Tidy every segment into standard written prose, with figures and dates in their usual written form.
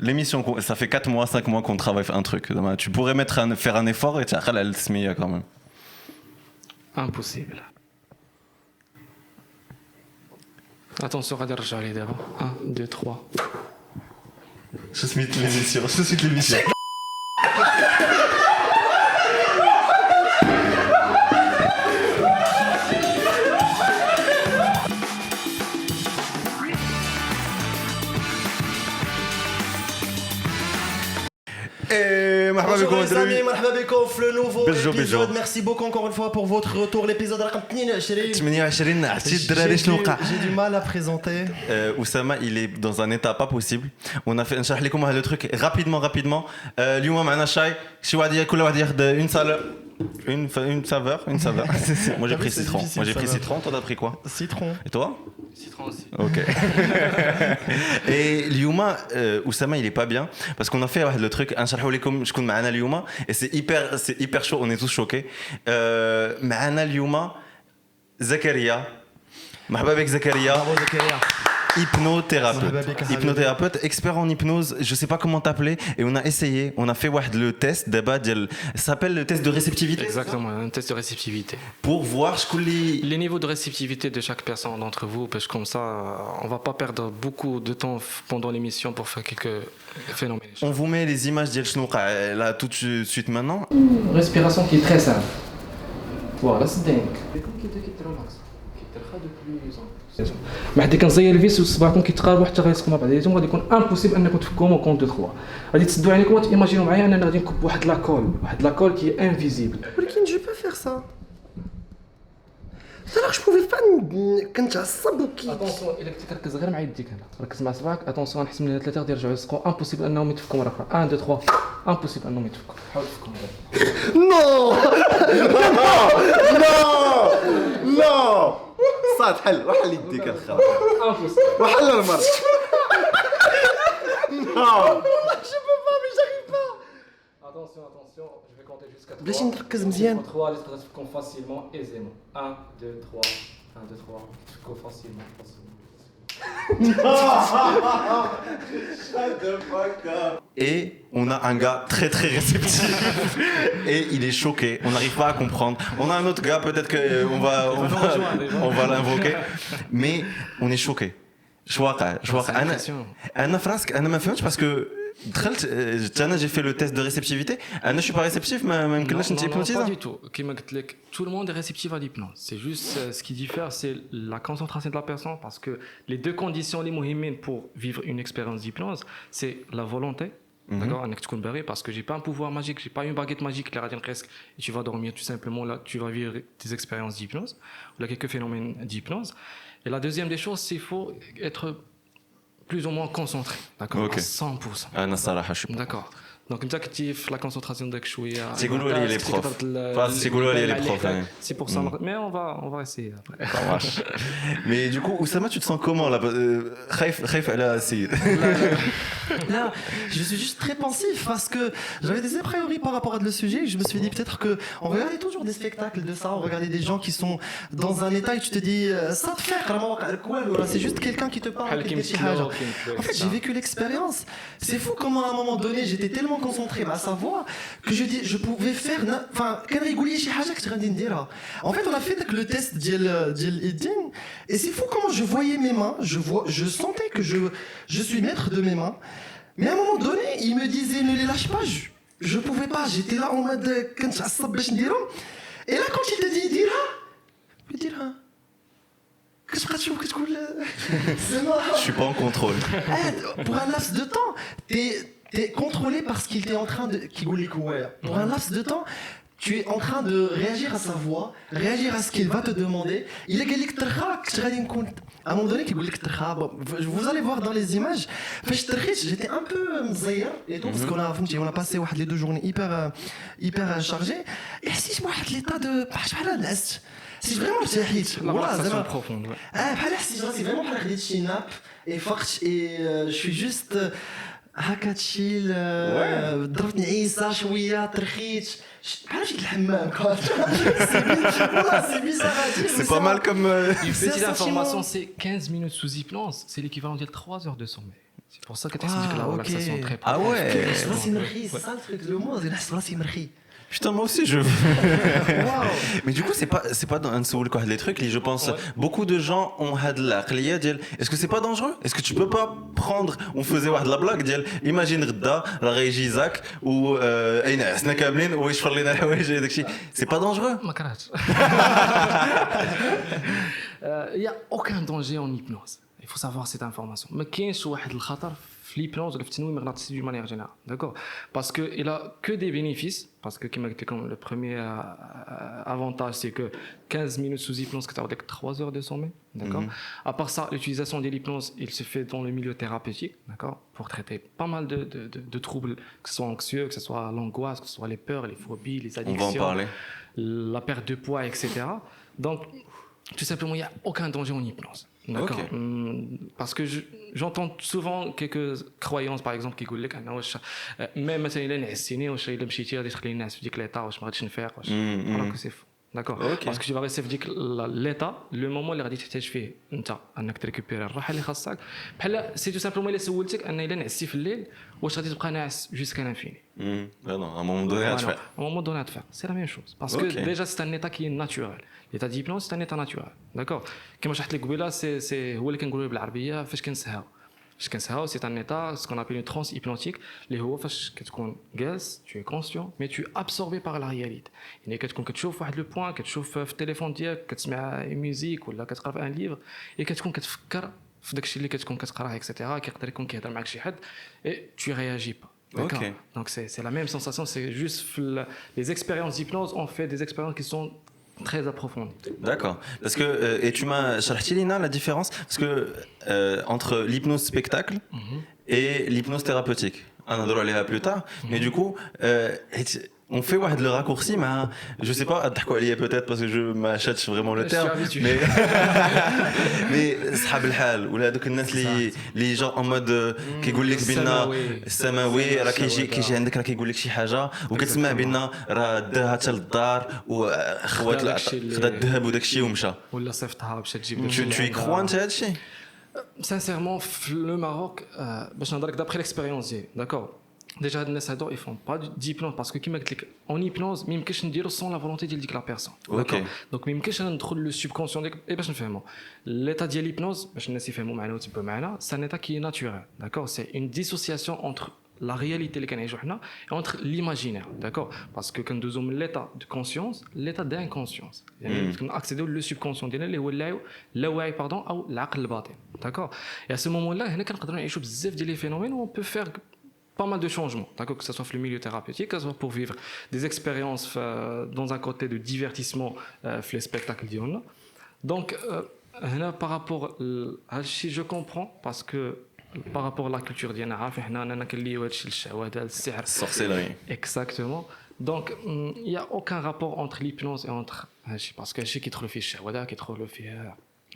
l'émission, ça fait 4 mois, 5 mois qu'on travaille un truc. Tu pourrais faire un effort et tu as le smiya quand même. Impossible. Attention, regarde, j'allais d'abord. 1, 2, 3. Je suis l'émission. Bonjour les amis, مرحبا بكم في le nouveau بيجو. épisode. Merci beaucoup encore une fois pour votre retour. L'épisode رقم 22. عرفتي الدراري شنو وقع؟ J'ai du mal à présenter. Oussama, il est dans un état pas possible. On a fait نشرح لكم هذا le truc rapidement. اليوم معنا شاي شي واحد كل واحد ياخذ une saveur. Une saveur. Moi j'ai pris citron. Toi t'as pris quoi? Citron. Et toi? Citron aussi. Ok. Et Lyouma, Oussama il est pas bien parce qu'on a fait le truc نشرحوا لكم شكون معنا اليوم et c'est hyper chaud, on est tous choqués. معنا اليوم زكريا. مرحبا بك زكريا. Bravo Zakaria. Hypnothérapeute, expert en hypnose, je sais pas comment t'appeler, et on a essayé, on a fait le test d'abord, ça s'appelle le test de réceptivité. Exactement, un test de réceptivité. Pour voir les niveaux de réceptivité de chaque personne d'entre vous, parce que comme ça, on va pas perdre beaucoup de temps pendant l'émission pour faire quelques phénomènes. On vous met les images d'El Chnouqa là tout de suite maintenant. Respiration qui est très simple. Voilà, c'est dingue. ما حد كنزير الفيس وصباعكم كيتقاربوا حتى غيسقوا مع بعضياتهم غادي يكون امبوسيبل انكم تفكوهم او كونت 3 غادي تسدوا عينيكم وتيماجينوا معايا اننا غادي نكب واحد لاكول كي انفيزيبل ولكن je peux faire ça. Alors je pouvais pas كنت عصب وكي. اتونسيون الا كنتي كتركز غير مع يديك هنا ركز مع صباعك اتونسيون نحسب من 3 غادي يرجعوا يسقوا امبوسيبل انهم يتفكوا مره اخرى 1 2 3 امبوسيبل انهم يتفكوا حاول تفكهم Non. صاد حل وحل يديك الخرا امبوسيبل وحل المر. Je peux pas mais j'arrive pas. attention je vais compter jusqu'à 3 بلاش نركز مزيان. 3 اللي تقدر تفكهم facilement aisément 1 2 3 1 2 3 تفكوا facilement Et on a un gars très réceptif et il est choqué, on n'arrive pas à comprendre. On a un autre gars, peut-être qu'on va l'invoquer, mais on est choqué. أنا فراسك أنا ما فهمتش parce que دخلت j'ai fait le test de réceptivité. أنا je suis pas réceptif, ما يمكنناش نتيبنوتيز. Pas du tout. Comme je l'ai dit, tout le monde est réceptif à l'hypnose. C'est juste ce qui diffère, c'est la concentration de la personne, parce que les deux conditions les muhimes pour vivre une expérience d'hypnose, c'est la volonté. D'accord, parce que j'ai pas un pouvoir magique, j'ai pas une baguette magique, et tu vas dormir tout simplement là, tu vas vivre des expériences d'hypnose, ou là quelques phénomènes d'hypnose. Et la deuxième des choses, c'est qu'il faut être plus ou moins concentré, d'accord, okay. À 100%. أنا الصراحة شو. D'accord. Donc انت كنتي في لا كونسونطراسيون داك شويه تيقولوا لي لي بروف تيقولوا لي لي بروف c'est pour ça mais on va essayer après. Ça marche. Mais du coup Oussama, tu te sens comment là? خايف على سيد. Là, je suis juste très pensif parce que j'avais des a priori par rapport à le sujet. Je me suis dit peut-être que on regardait toujours des spectacles de ça, on regardait des gens qui sont dans un état et tu te dis ça te fait vraiment c'est juste quelqu'un qui te parle. En fait, j'ai vécu l'expérience. C'est fou comment à un moment donné j'étais tellement concentré à sa voix que je pouvais faire كان يقول لي شي حاجه كنت غادي نديرها. En fait, on a fait le test ديال Eddine et c'est fou comment je voyais mes mains, je sentais que je suis maître de mes mains. Mais à un moment donné, il me disait ne les lâche pas, je pouvais pas, j'étais là en mode كنت عصب باش نديرهم. Et là quand il te dit ديرها كتبقى تشوف كتقول Je suis pas en contrôle. pour un laps de temps t'es contrôlé parce qu'il est en train de pour un laps de temps tu es en train de réagir à sa voix, réagir à ce qu'il va te demander. Il a dit que à un moment donné vous allez voir dans les images j'étais un peu mzaïr et tout parce qu'on a passé les 2 journées hyper chargées et si je vois l'état de si vraiment ارتحيت والله زعما بروفوند بحال حسيت راسي فريمون بحال خديت شي ناب et فقت et je suis juste هكا تشيل ضربت نعيسه شويه ترخيت بحال مشيت للحمام والله سي بيزار. C'est pas mal comme une petite information, c'est 15 minutes sous hypnose, c'est l'équivalent de 3 heures de sommeil. C'est pour ça que tu expliques la ok. relaxation très Ah ouais. راسي مرخي c'est ça le truc le mot c'est راسي مرخي. Putain, moi aussi je veux. Waouh. Mais du coup, c'est pas dans un soul quoi les trucs, je pense beaucoup de gens ont had l'aqliya ديال est-ce que c'est pas dangereux? Est-ce que tu peux pas prendre on faisait واحد la blague ديال imagine غدا راه غيجي زاك و اين عسنا كاملين ويشفر لنا الحوايج داكشي c'est pas dangereux? ما كرهتش. Il y a aucun danger en hypnose. Il faut savoir cette information. ما كاينش واحد الخطر في l'hypnose ولا في التنويم المغناطيسي d'une manière générale. D'accord? Parce que il a que des bénéfices parce que كما قلت لكم le premier avantage c'est que 15 minutes sous hypnose كتعود لك 3 heures de sommeil. D'accord? À part ça, l'utilisation de l'hypnose, il se fait dans le milieu thérapeutique, d'accord? Pour traiter pas mal de troubles, que ce soit anxieux, que ce soit l'angoisse, que ce soit les peurs, les phobies, les addictions. On va en parler. La perte de poids, etc. Donc, tout simplement, il n'y a aucun danger en hypnose. D'accord. Ok. Parce que j'entends souvent quelques croyances, par exemple, qui disent que même si il est assigné, ou si il est mchiti, il est الناس في ديك l'état, واش ما غاديش نفيق, alors que c'est faux. D'accord. Ok. Parce que tu vas rester في ديك l'état, le moment اللي غادي تحتاج فيه انت انك تريكوبيري الراحه اللي خاصك. بحال سي تو سامبلومون الا سولتك ان الا نعستي في الليل واش غادي تبقى ناعس جوسكا لانفيني. Non, à un moment donné à te faire. À un moment donné à te faire. C'est la même chose. Parce Ok. que déjà, c'est un état qui est naturel. L'état d'hypnose, c'est un état naturel. D'accord? Comme je l'ai dit là, c'est هو اللي كنقولوا بالعربية فاش كنسهاو. فاش كنسهاو, c'est un état, ce qu'on appelle une transe hypnotique. اللي هو فاش كتكون جالس, tu es conscient, mais tu es absorbé par la réalité. يعني كتكون كتشوف واحد لو بوين, كتشوف في التليفون ديالك, كتسمع ميوزيك ولا كتقرا في ان ليفر, et كتكون كتفكر في داكشي اللي كتكون كتقراه, etc. كيقدر يكون كيهضر معك شي حد, et tu réagis pas. D'accord. Ok. Donc c'est la même sensation, c'est juste les expériences d'hypnose, on fait des expériences qui sont très approfondies. D'accord. Parce que et tu m'as شرحتي لينا la différence parce que entre l'hypnose spectacle et l'hypnose thérapeutique. On en parlera plus tard, mais du coup on fait واحد le raccourci mais je sais pas تحكوا عليا peut-être parce que je m'achète vraiment le terme mais صحاب الحال ولا هذوك الناس اللي genre en mode كيقول لك بينا السماوي راه كيجي عندك راه كيقول لك شي حاجه وكتسمع بينا راه داها حتى للدار وخوات خدا الذهب وداك الشيء ومشى ولا صيفطها باش تجيب tu y crois انت هذا الشيء sincèrement le Maroc باش نهضرك d'après l'expérience ديالي. D'accord. Déjà, les gens ils font pas d'hypnose parce que qui m'a dit en hypnose, même que je ne dirais sans la volonté de la personne. Okay. Donc même que je ne trouve le subconscient et ben je ne fais pas. L'état de l'hypnose, je ne sais pas moi un petit peu malin, c'est un état qui est naturel. D'accord, c'est une dissociation entre la réalité et entre l'imaginaire. D'accord, parce que quand nous sommes l'état de conscience, l'état d'inconscience. Accéder au subconscient اللي هو اللاوعي pardon ou العقل الباطن. D'accord. Et à ce moment-là, هنا كنقدروا نعيشوا بزاف ديال les phénomènes où on peut faire pas mal de changements, d'accord, que ce soit dans le milieu thérapeutique, que ce soit pour vivre des expériences dans un côté de divertissement, les spectacles d'Iona. Donc, par rapport à ce je comprends, parce que par rapport à la culture d'Iona, sorcellerie. Exactement. Donc, il n'y a aucun rapport entre l'hypnose et entre. Parce que je sais qu'il trouve le fichier, qu'il trouve le fichier.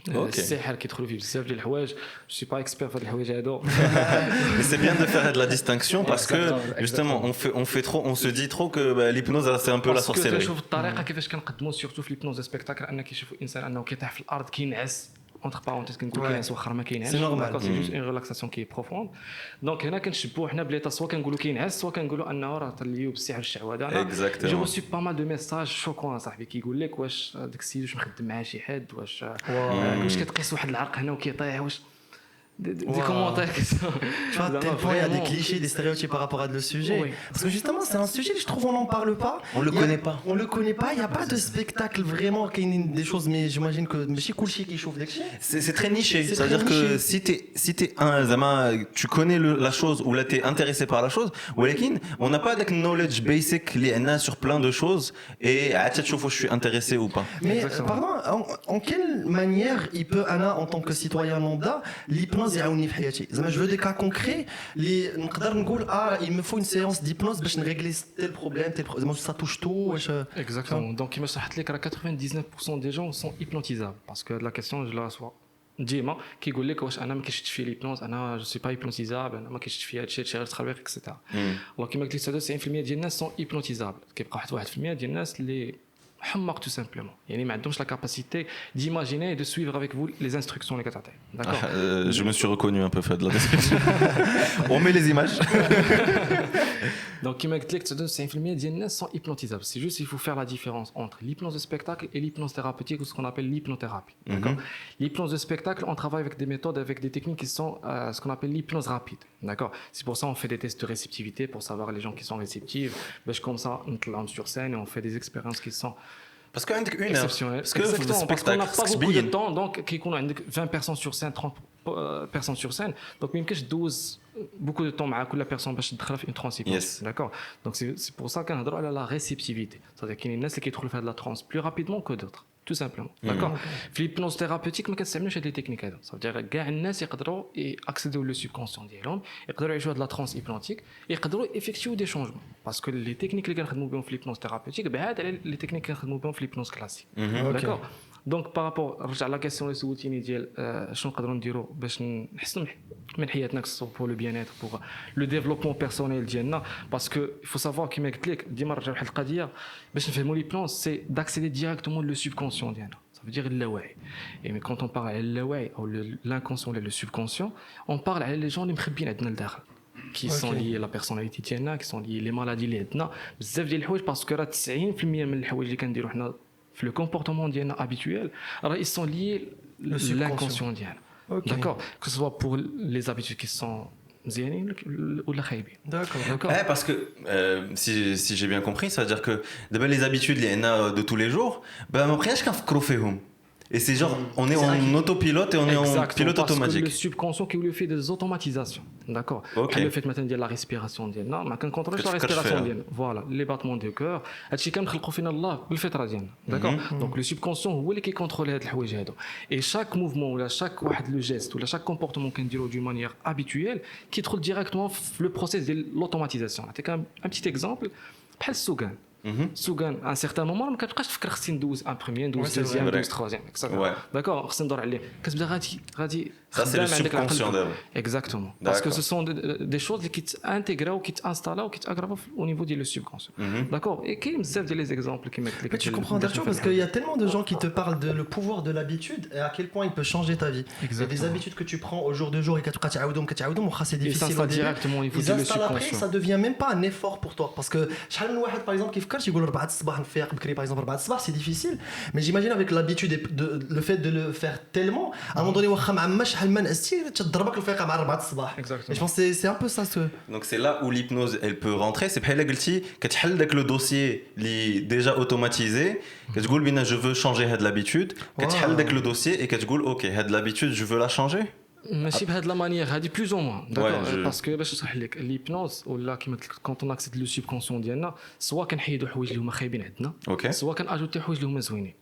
السحر كيدخلوا فيه بزاف ديال الحوايج je suis pas expert في هاد الحوايج هادو mais c'est bien de faire de la distinction parce que justement on fait trop on se dit trop que l'hypnose c'est un peu la sorcellerie كنشوف الطريقه كيفاش كنقدموا سورتو في l'hypnose سبيكتاكل ان كيشوفوا الانسان انه كيطيح في الارض كينعس entre parenthèses كنقول كينعس واخا ما كينعس c'est normal c'est juste une relaxation qui est profonde donc هنا كنشبوه حنا بليطا سوا كنقولوا كينعس سوا كنقولوا انه راه تليو بالسحر الشعوذه j'ai reçu pas mal de messages choquants صاحبي كيقول لك واش داك السيد واش مخدم معاه شي حد واش كتقيس واحد العرق هنا وكيطيح واش des commentaires qui sont tu vois tel point il y a des clichés des stéréotypes par rapport à le sujet parce que justement c'est un sujet que je trouve on n'en parle pas on le connaît pas il y a pas de spectacle vraiment qui des choses mais j'imagine que ماشي كلشي كيشوف داكشي c'est très niché c'est à dire que si t'es un zama tu connais la chose ou là t'es intéressé par la chose ولكن on n'a pas de knowledge basic اللي عندنا sur plein de choses et عاد تشوف واش je suis intéressé ou pas mais pardon en quelle manière il peut Anna en tant que citoyen lambda l'hypnose يعاوني في حياتي زعما جو دي كا كونكري اللي نقدر نقول il me faut une séance d'hypnose باش نريغلي tel problème زعما ça touche tout واش exactement donc كيما شرحت لك راه 99% des gens sont hypnotisables parce que la question je la reçois ديما كيقول لك واش انا ما كنشتش في ليبنوز انا جو سي با هيبنوتيزابل انا ما كنشتش في هادشي غير تخربيق اكسيتيرا والله كيما قلت لك 90% ديال الناس سون هيبنوتيزابل كيبقى واحد 1% ديال الناس اللي حمق tout simplement. يعني ما عندهمش la capacité d'imaginer et de suivre avec vous les instructions اللي كتعطي. D'accord. Je me suis reconnu un peu fait de la description. On met les images. Donc كما قلت لك 99% ديال الناس sont hypnotisables. C'est juste il faut faire la différence entre l'hypnose de spectacle et l'hypnose thérapeutique ou ce qu'on appelle l'hypnothérapie. D'accord. L'hypnose de spectacle, on travaille avec des méthodes, avec des techniques qui sont ce qu'on appelle l'hypnose rapide. D'accord. C'est pour ça on fait des tests de réceptivité pour savoir les gens qui sont réceptifs. Comme ça on نطلعهم sur scène et on fait des expériences qui sont Parce qu'un une heure. exceptionnelles. Parce que le Exactement, parce qu'on n'a spectacle, pas beaucoup de temps. Donc كي يكونوا عندك 20 personnes sur scène, 30 personnes sur scène, donc ما يمكنش تدوز beaucoup de temps مع كل personne باش تدخلها في une transe hypnotique. Yes. D'accord. Donc c'est pour ça كنهضروا على la réceptivité. C'est-à-dire qu'il y a الناس اللي كيدخلوا في هذه la transe plus rapidement que d'autres. Tout simplement. D'accord. في l'hypnose thérapeutique ما كنستعملوش هذه التكنيك هذا. Ça veut dire كاع الناس يقدروا accéder au subconscient ديالهم، يقدروا يعيشوا هذه la transe hypnotique، يقدروا effectuer des changements. Parce que les techniques اللي كنخدموا بهم في l'hypnose thérapeutique بعاد على les techniques اللي كنخدموا بهم في l'hypnose classique. D'accord. Donc par rapport رجع la question اللي سولتيني ديال شنو نقدروا نديروا باش نحسنوا من حياتنا pour le bien-être, pour le développement personnel ديالنا. Parce que il faut savoir كما قلت لك ديما نرجع لواحد القضيه باش نفهموا l'hypnose, c'est d'accéder directement le subconscient ديالنا. Ça veut dire اللاوعي. Et mais quand on parle على اللاوعي او l'inconscient ou le subconscient, on parle على les gens اللي مخبين عندنا لداخل. Qui sont liés à la personnalité ديالنا, qui sont liés les maladies اللي عندنا. بزاف ديال الحوايج باسكو راه 90% من الحوايج اللي كنديروا حنا في le comportement ديالنا habituel, alors ils sont liés à l'inconscient ديالنا. D'accord. Que ce soit pour les habitudes qui sont مزيانين ولا خايبين. D'accord. Parce que si j'ai bien compris, ça veut dire que d'abord les habitudes اللي عندنا de tous les jours, ما بقيناش كنفكروا فيهم. Et c'est genre, on est en autopilote et on est en pilote automatique. Le subconscient qui lui fait des automatisations. D'accord. Le fait maintenant de la respiration ديالنا ما كنكونترولش la respiration ديالنا. Voilà, les battements du cœur. هادشي كنخلقوا فينا الله بالفطره ديالنا. D'accord. Donc le subconscient هو اللي كيكونترولي هاد الحوايج هادو. Et chaque mouvement ولا chaque واحد le geste ولا chaque comportement كنديرو d'une manière habituelle كيدخل directement في le process ديال l'automatisation. نعطيك un petit exemple بحال السوقان. سوغان à un certain moment ما كتبقاش تفكر خصني ندوز ان بروميير ندوز دوزيام ندوز تروزيام داكور خصني ندور عليه كتبدا غادي ça c'est le subconscient d'abord. Exactement. Parce que ce sont des choses qui t'intégrent ou qui t'installent ou qui t'aggravent au niveau du subconscient. D'accord. Et qu'il y a bzaf des exemples qui mettent. Mais tu comprends Darcho, parce qu'il y a tellement de gens qui te parlent de le pouvoir de l'habitude et à quel point il peut changer ta vie. Il y a des habitudes que tu prends au jour de jour et que c'est difficile au début. Directement au niveau du subconscient. Après ça devient même pas un effort pour toi parce que شحال من واحد par exemple qui فكر يقول 4 الصباح نفيق بكري par exemple 4 الصباح c'est difficile. Mais j'imagine avec l'habitude et le fait de le faire tellement à un moment donné واخا معما شحال ما نعستي تضربك الفيقه مع 4 الصباح. Et je pense que c'est un peu ça. Donc c'est là où l'hypnose elle peut rentrer, c'est بحال قلتي كتحل داك le dossier اللي déjà automatisé كتقول بينا je veux changer هاد l'habitude كتحل داك le dossier et كتقول OK هاد l'habitude je veux la changer. ماشي بهاد لا مانيير هادي بلوز او موان داكور باسكو باش نشرح لك ليبنوز ولا كيما قلت لك كونط اكسيد لو سوبكونسيون ديالنا سوا كنحيدوا حوايج اللي هما خايبين عندنا سوا كناجوتي حوايج اللي هما زوينين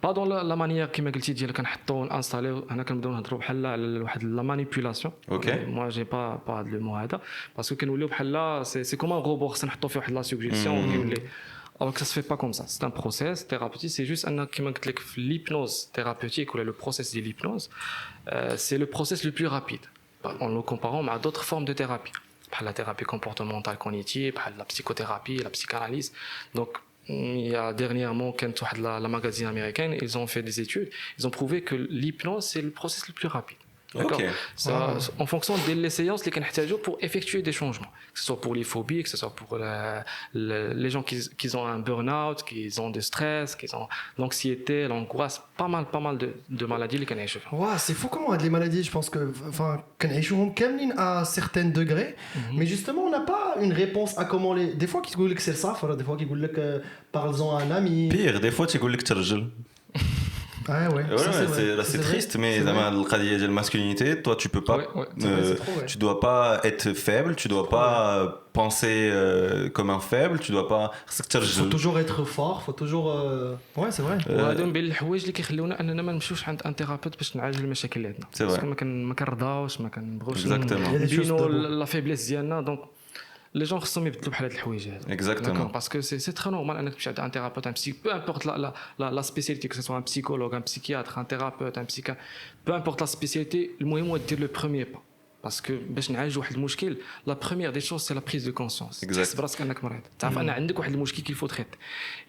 با دون لا مانيير كيما قلتي ديال كنحطوا انستاليو هنا كنبداو نهضروا بحال على واحد لا مانيبيولاسيون موا جي با هاد لو مو هذا باسكو كنوليو بحال سي كوم ان روبو خصنا نحطوا فيه واحد لا سوجيسيون ويولي Alors que ça se fait pas comme ça. C'est un process thérapeutique. C'est juste l'hypnose thérapeutique ou le process de l'hypnose. C'est le process le plus rapide en le comparant à d'autres formes de thérapie. Par la thérapie comportementale cognitive, par la psychothérapie, la psychanalyse. Donc, il y a dernièrement, quand la magazine américaine, ils ont fait des études. Ils ont prouvé que l'hypnose, c'est le process le plus rapide. D'accord. Ça, en fonction des séances les qu'on pour effectuer des changements, que ce soit pour les phobies, que ce soit pour les gens qui ont un burn-out, qui ont du stress, qui ont l'anxiété, l'angoisse, pas mal de maladies les qu'on a échoué. Ouais, c'est fou comment les maladies, je pense que enfin qu'on a échoué à certains degrés, mais justement on n'a pas une réponse à comment les des fois qui disent que c'est ça, des fois qui disent que parle-en à un ami. Pire, des fois tu dis que tu es Ah ouais, c'est triste, mais la masculinité, toi tu peux pas, tu dois pas être faible, tu dois pas penser comme un faible, tu dois pas. Faut toujours être fort, faut toujours. Ouais, c'est vrai. وهذا من بين الحوايج اللي كيخليونا اننا ما نمشيوش عند ان ثيرابيوت باش نعالجوا المشاكل اللي عندنا. باسكو ما كنرضاوش ما كنبغوش نبينوا لا فيبليس ديالنا دونك les gens خصهم يبدلوا بحال هاد الحوايج هادو. Exactement. Parce que c'est très normal انك تمشي عند un thérapeute, un psy, peu importe la spécialité, que ce soit un psychologue, un psychiatre, un thérapeute, un psychiatre, peu importe la spécialité, المهم هو دير le premier pas. parce que باش نعالجوا واحد المشكل la première des choses c'est la prise de conscience Exact. تحس براسك انك مريض تعرف ان عندك واحد المشكل كيف تريت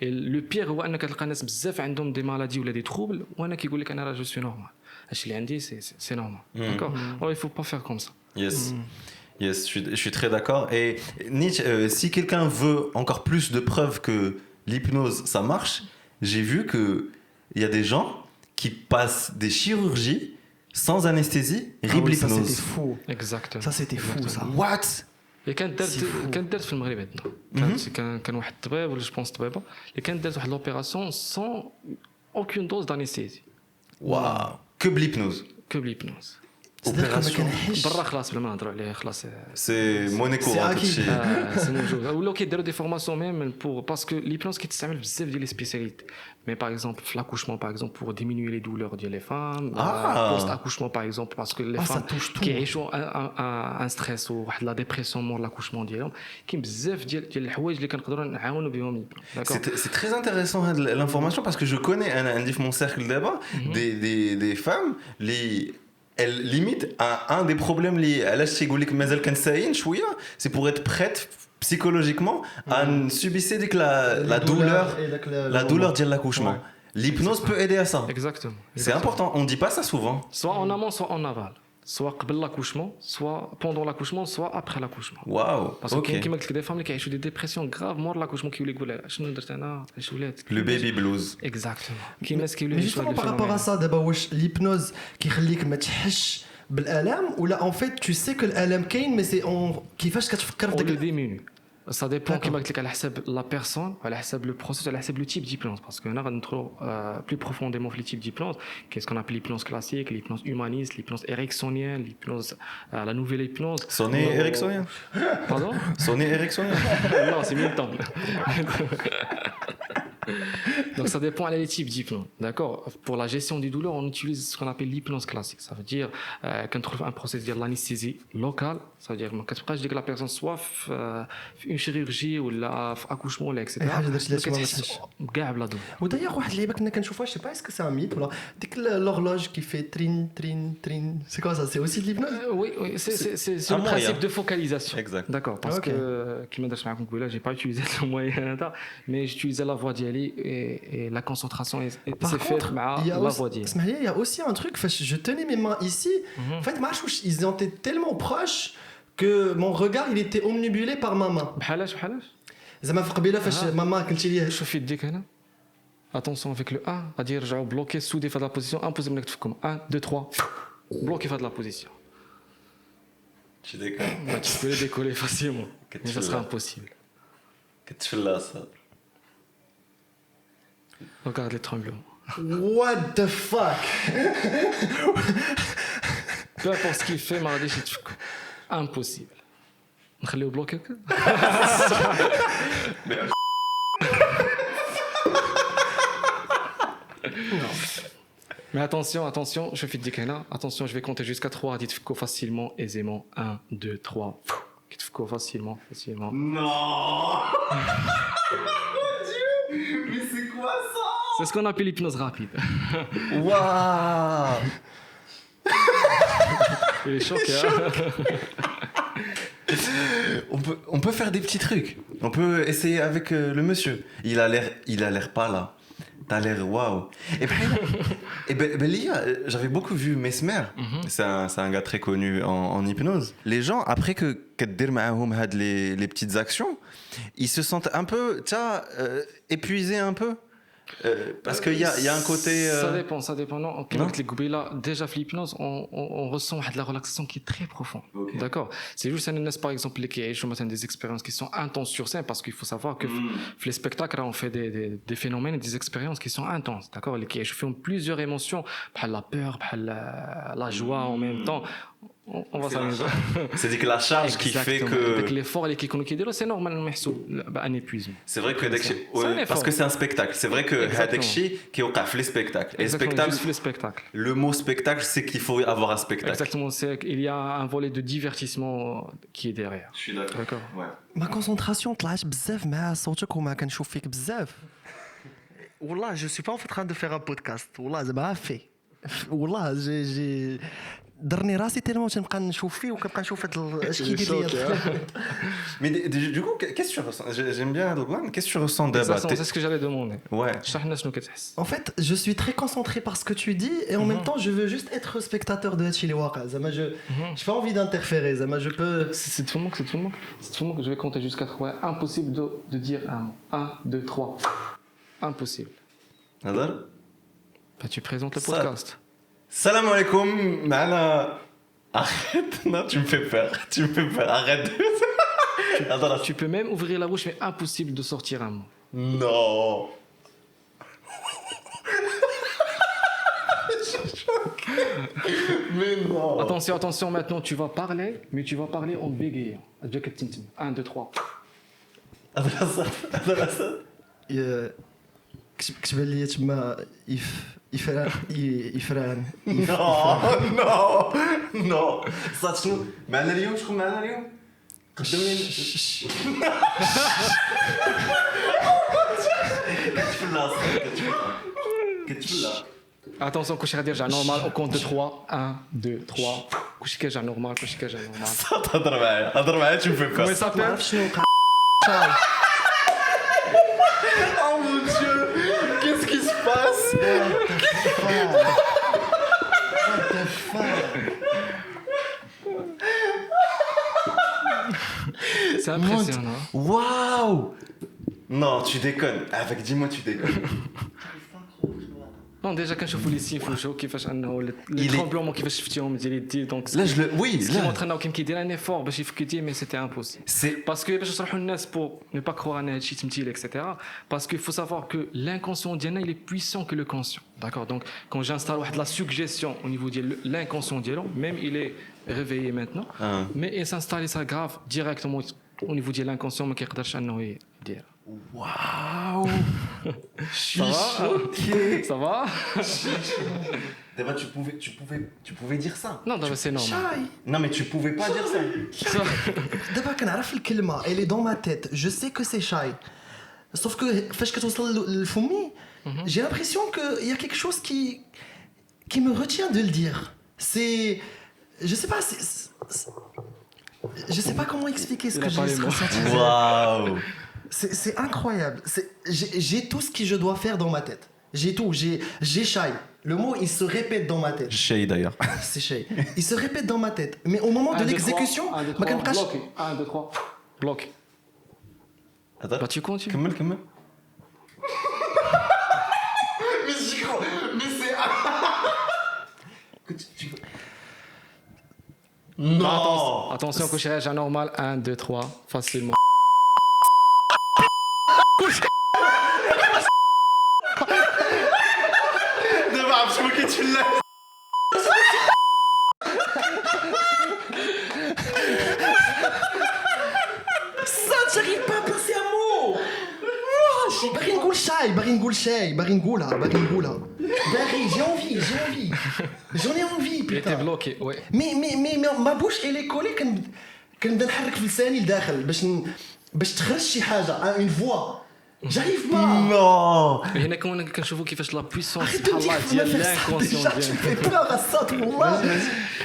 لو بير هو انك تلقى ناس بزاف عندهم دي مالادي ولا دي تروبل وانا كيقول لك انا راه جو سوي نورمال هادشي اللي عندي سي نورمال داكور il faut pas faire comme ça. Yes. Yes, je suis très d'accord. Et Nietzsche, si quelqu'un veut encore plus de preuves que l'hypnose, ça marche, j'ai vu qu'il y a des gens qui passent des chirurgies sans anesthésie, rib Ça l'hypnose. c'était fou. Exactement. Ça c'était fou ça. What? كانت دارت في المغرب عندنا كان واحد الطبيب ولا جوبونس طبيبه اللي كانت دارت واحد لوبيراسيون سون aucune dose d'anesthésie Waouh! Que de l'hypnose. que l'hypnose Opération. برا خلاص بلا ما نهضروا عليه خلاص C'est monnaie courante. acquis. سي موجود ولاو كيديروا دي فورماسيون ميم بور باسكو ليبنوز كيتستعمل بزاف ديال لي سبيسياليت مي باغ اكزومبل في لاكوشمون باغ اكزومبل بور ديمينوي لي دولور ديال لي فام بوست اكوشمون باغ اكزومبل باسكو لي فام كيعيشوا ان ستريس وواحد لا ديبرسيون مور لاكوشمون ديالهم كاين بزاف ديال الحوايج اللي كنقدروا نعاونوا بهم داكور. C'est très intéressant l'information parce que je connais mon cercle d'abord des femmes elles limitent un des problèmes liés à l'âge chez Mazel Kansaïn, c'est pour être prête psychologiquement à subir la douleur de l'accouchement. L'hypnose peut aider à ça. Exactement. C'est important, on ne dit pas ça souvent. Soit en amont, soit en aval. Soit قبل l'accouchement, soit pendant l'accouchement, soit après l'accouchement. Waouh, باسكو ok. كاين كيما قلت لك دي فام اللي كيعيشوا دي ديبرسيون غراف مور لاكوشمون كيولي يقول شنو درت انا علاش ولات Le baby blues. اكزاكتومون كاين ناس Mais كيولي justement par rapport à ça دابا واش l'hypnose كيخليك ما تحش بالالم ولا en fait tu sais que الالم كاين mais c'est كيفاش كتفكر في او لو داك ديمينو سا ديبون D'accord. كيما قلت لك على حساب لا بيرسون على حساب لو بروسيس على حساب لو تيب ديبلونس باسكو هنا غندخلوا بلو بروفونديمون في لي تيب ديبلونس كاين سكون ابل l'hypnose classique l'hypnose humaniste l'hypnose ericksonienne l'hypnose la nouvelle hypnose Sonnet ericksonien. pardon Sonnet ericksonien. non c'est Milton. Donc ça dépend des types d'hypnose, d'accord. Pour la gestion des douleurs, on utilise ce qu'on appelle l'hypnose classique. Ça veut dire qu'on trouve un processus de l'anesthésie locale. Ça veut dire que la personne soit une chirurgie ou l'accouchement, etc. أي حاجة درتي لها تما ما تحسش. كاع بلا دولار. ودايوغ واحد اللعيبه كنا كنشوفوها سي با اسكو سي ان ميت ولا ديك l'horloge qui fait trin trin trin c'est quoi ça c'est aussi de l'hypnose. Oui, c'est un le principe moyen. de focalisation. Exact. D'accord, parce Ok. que, comme je l'ai dit, j'ai pas utilisé le moyen, mais j'utilisais la voix d'Yali et la concentration Par s'est faite contre, avec il y a la aussi- voix d'Yali. اسمح لي, il y a aussi un truc, je tenais mes mains ici, en fait ما عرفتش واش ils étaient tellement proches que mon regard il était omnibulé par ma main. بحالاش زعما في قبيله فاش ماما قلتي لي شوف يديك هنا attention avec le 1 غادي يرجعوا بلوكي سودي في هاد لا بوزيسيون امبوسيبل انك تفكهم 1 2 3 بلوكي في هاد لا بوزيسيون Tu déconnes. tu peux le décoller facilement Que mais tu ça sera l'as. impossible. كتفلا ça. Regarde les tremblements. what the fuck. Peu importe ce qu'il fait ما غاديش يتفك impossible. نخليو بلوكي هكا Mais attention, je fais dire là. Attention, je vais compter jusqu'à 3. Dites facilement, aisément. 1, 2, 3. Dites facilement. Non. Mais c'est quoi ça? C'est ce qu'on appelle l'hypnose rapide. Waouh. Il est choqué. Hein. On peut faire des petits trucs. On peut essayer avec le monsieur. Il a l'air pas là. T'as l'air waouh. Et ben Lia, j'avais beaucoup vu Mesmer. C'est un gars très connu en hypnose. Les gens après que كدير معاهم هاد les petites actions, ils se sentent un peu, épuisés un peu. Parce qu'il y a un côté. Ça dépend. Non, comme je l'ai dit là, déjà, dans l'hypnose, on ressent de la relaxation qui est très profonde. Okay. D'accord. C'est juste un par exemple qui ont des expériences qui sont intenses sur scène, parce qu'il faut savoir que les spectacles, on fait des phénomènes, des expériences qui sont intenses. D'accord. Les qui font plusieurs émotions, la peur, la joie en même temps. On va s'amuser. C'est que la charge qui fait que. Avec l'effort et qui c'est normal un épuisement. C'est vrai que parce que c'est un spectacle. C'est vrai que Hadekshi qui est au café les spectacles. Et spectacle. Le mot spectacle, c'est qu'il faut avoir un spectacle. Exactement. Il y a un volet de divertissement qui est derrière. Je suis d'accord. Ouais. Ma concentration طلعت بزاف مع صوتك وما كنشوف فيك بزاف. والله je suis pas en train de faire un podcast. والله زعما عافي. والله جي درني راسي تيلمون تنبقى نشوف فيه وكنبقى نشوف اش كيدير ليا. Mais du coup, qu'est-ce que tu ressens? J'aime bien Erdogan. Qu'est-ce que tu ressens d'abord? C'est ce que j'allais demander. Ouais. شرح لنا شنو كتحس. En fait, je suis très concentré par ce que tu dis et en même temps, je veux juste être spectateur de هادشي اللي واقع. زعما j'ai pas envie d'interférer. زعما je peux. C'est tout le monde, c'est tout le monde. C'est tout le monde que je vais compter jusqu'à 3. Impossible de dire un mot. 1, 2, 3. Impossible. هضر. Bah, tu présentes le Ça. podcast. Salam alaikum, معنا. Arrête, non, tu me fais peur. Tu me fais peur, arrête. Attends, Tu peux même ouvrir la bouche, mais impossible de sortir un mot. non. Mais non. Attention, attention, maintenant tu vas parler, mais tu vas parler en bégayant. 1, 2, 3. Adressat. كتب لي تما يفران. Non, non, non. صات شنو؟ معنا اليوم شكون معنا اليوم؟ قدمني. كتفلا كتفلا. Attention, كلشي غادي يرجع نورمال au compte de 3. 1, 2, 3. كلشي كيرجع نورمال، كلشي كيرجع نورمال. صات هضر معايا tu me fais peur. Comment ça ما s'appelle? عرفتش شنو وقع. شاي. Oh mon dieu, qu'est-ce qui se passe? What the fuck? C'est impressionnant. Waouh! Non, tu déconnes. Avec dis-moi tu déconnes. Non, déjà كنشوفوا لي سين فوجو كيفاش انه لي Il est- ترومبلومون كيفاش شفتيهم ديال يدي دونك Là je le oui, سكي là مونطرينا كان كيدير ان ايفور باش يفكتي مي سيتي امبوسيبل. c'est Parce que باش نشرحوا للناس pour ne pas croire ان هادشي تمثيل etc. Parce qu'il faut savoir que l'inconscient ديالنا il est puissant que le conscient. D'accord? Donc quand j'installe واحد la suggestion au niveau de l'inconscient ديالو, même il est réveillé maintenant, mais il s'installe ça grave directement au niveau de l'inconscient ما كيقدرش انه يدير. waouh. Je suis Ça va? choqué. Ça va? D'abord tu pouvais dire ça. Non, d'abord, c'est normal. شاي. Non mais tu pouvais pas dire ça. دابا كنعرف الكلمه elle est dans ma tête je sais que c'est shy sauf que فاش كتوصل لفمي j'ai l'impression que il y a quelque chose qui me retient de le dire c'est je sais pas je sais pas comment expliquer ce Il que a pas j'ai les mots. ressenti. Waouh. C'est incroyable j'ai tout ce que je dois faire dans ma tête j'ai tout j'ai shy le mot il se répète dans ma tête Shay d'ailleurs. c'est shy il se répète dans ma tête mais au moment de 1, 2, 3, l'exécution 1, 2, ما 3, كنبقاش bloqué. 1, 2, 3, bloqué. Attends. Bah tu continues. كمل. Mais j'y crois. Mais c'est Non. Attention, coucher anormal. 1, 2, 3, facilement. دابا عرفت شنو كيتفلى. Ça, j'arrive pas à passer un mot. باغي نقول شاي باغي نقولها j'ai envie j'en ai envie Il était putain bloqué, ouais. mais ma bouche elle est collée كنبدا نحرك في لساني لداخل باش تخرج شي حاجه une voix j'arrive pas Non. هنا كنشوفوا كيفاش لا بويسونس arrête de me سبحان الله dire ديال ما لانكونسيون déjà tu ديالنا. fais peur à ça والله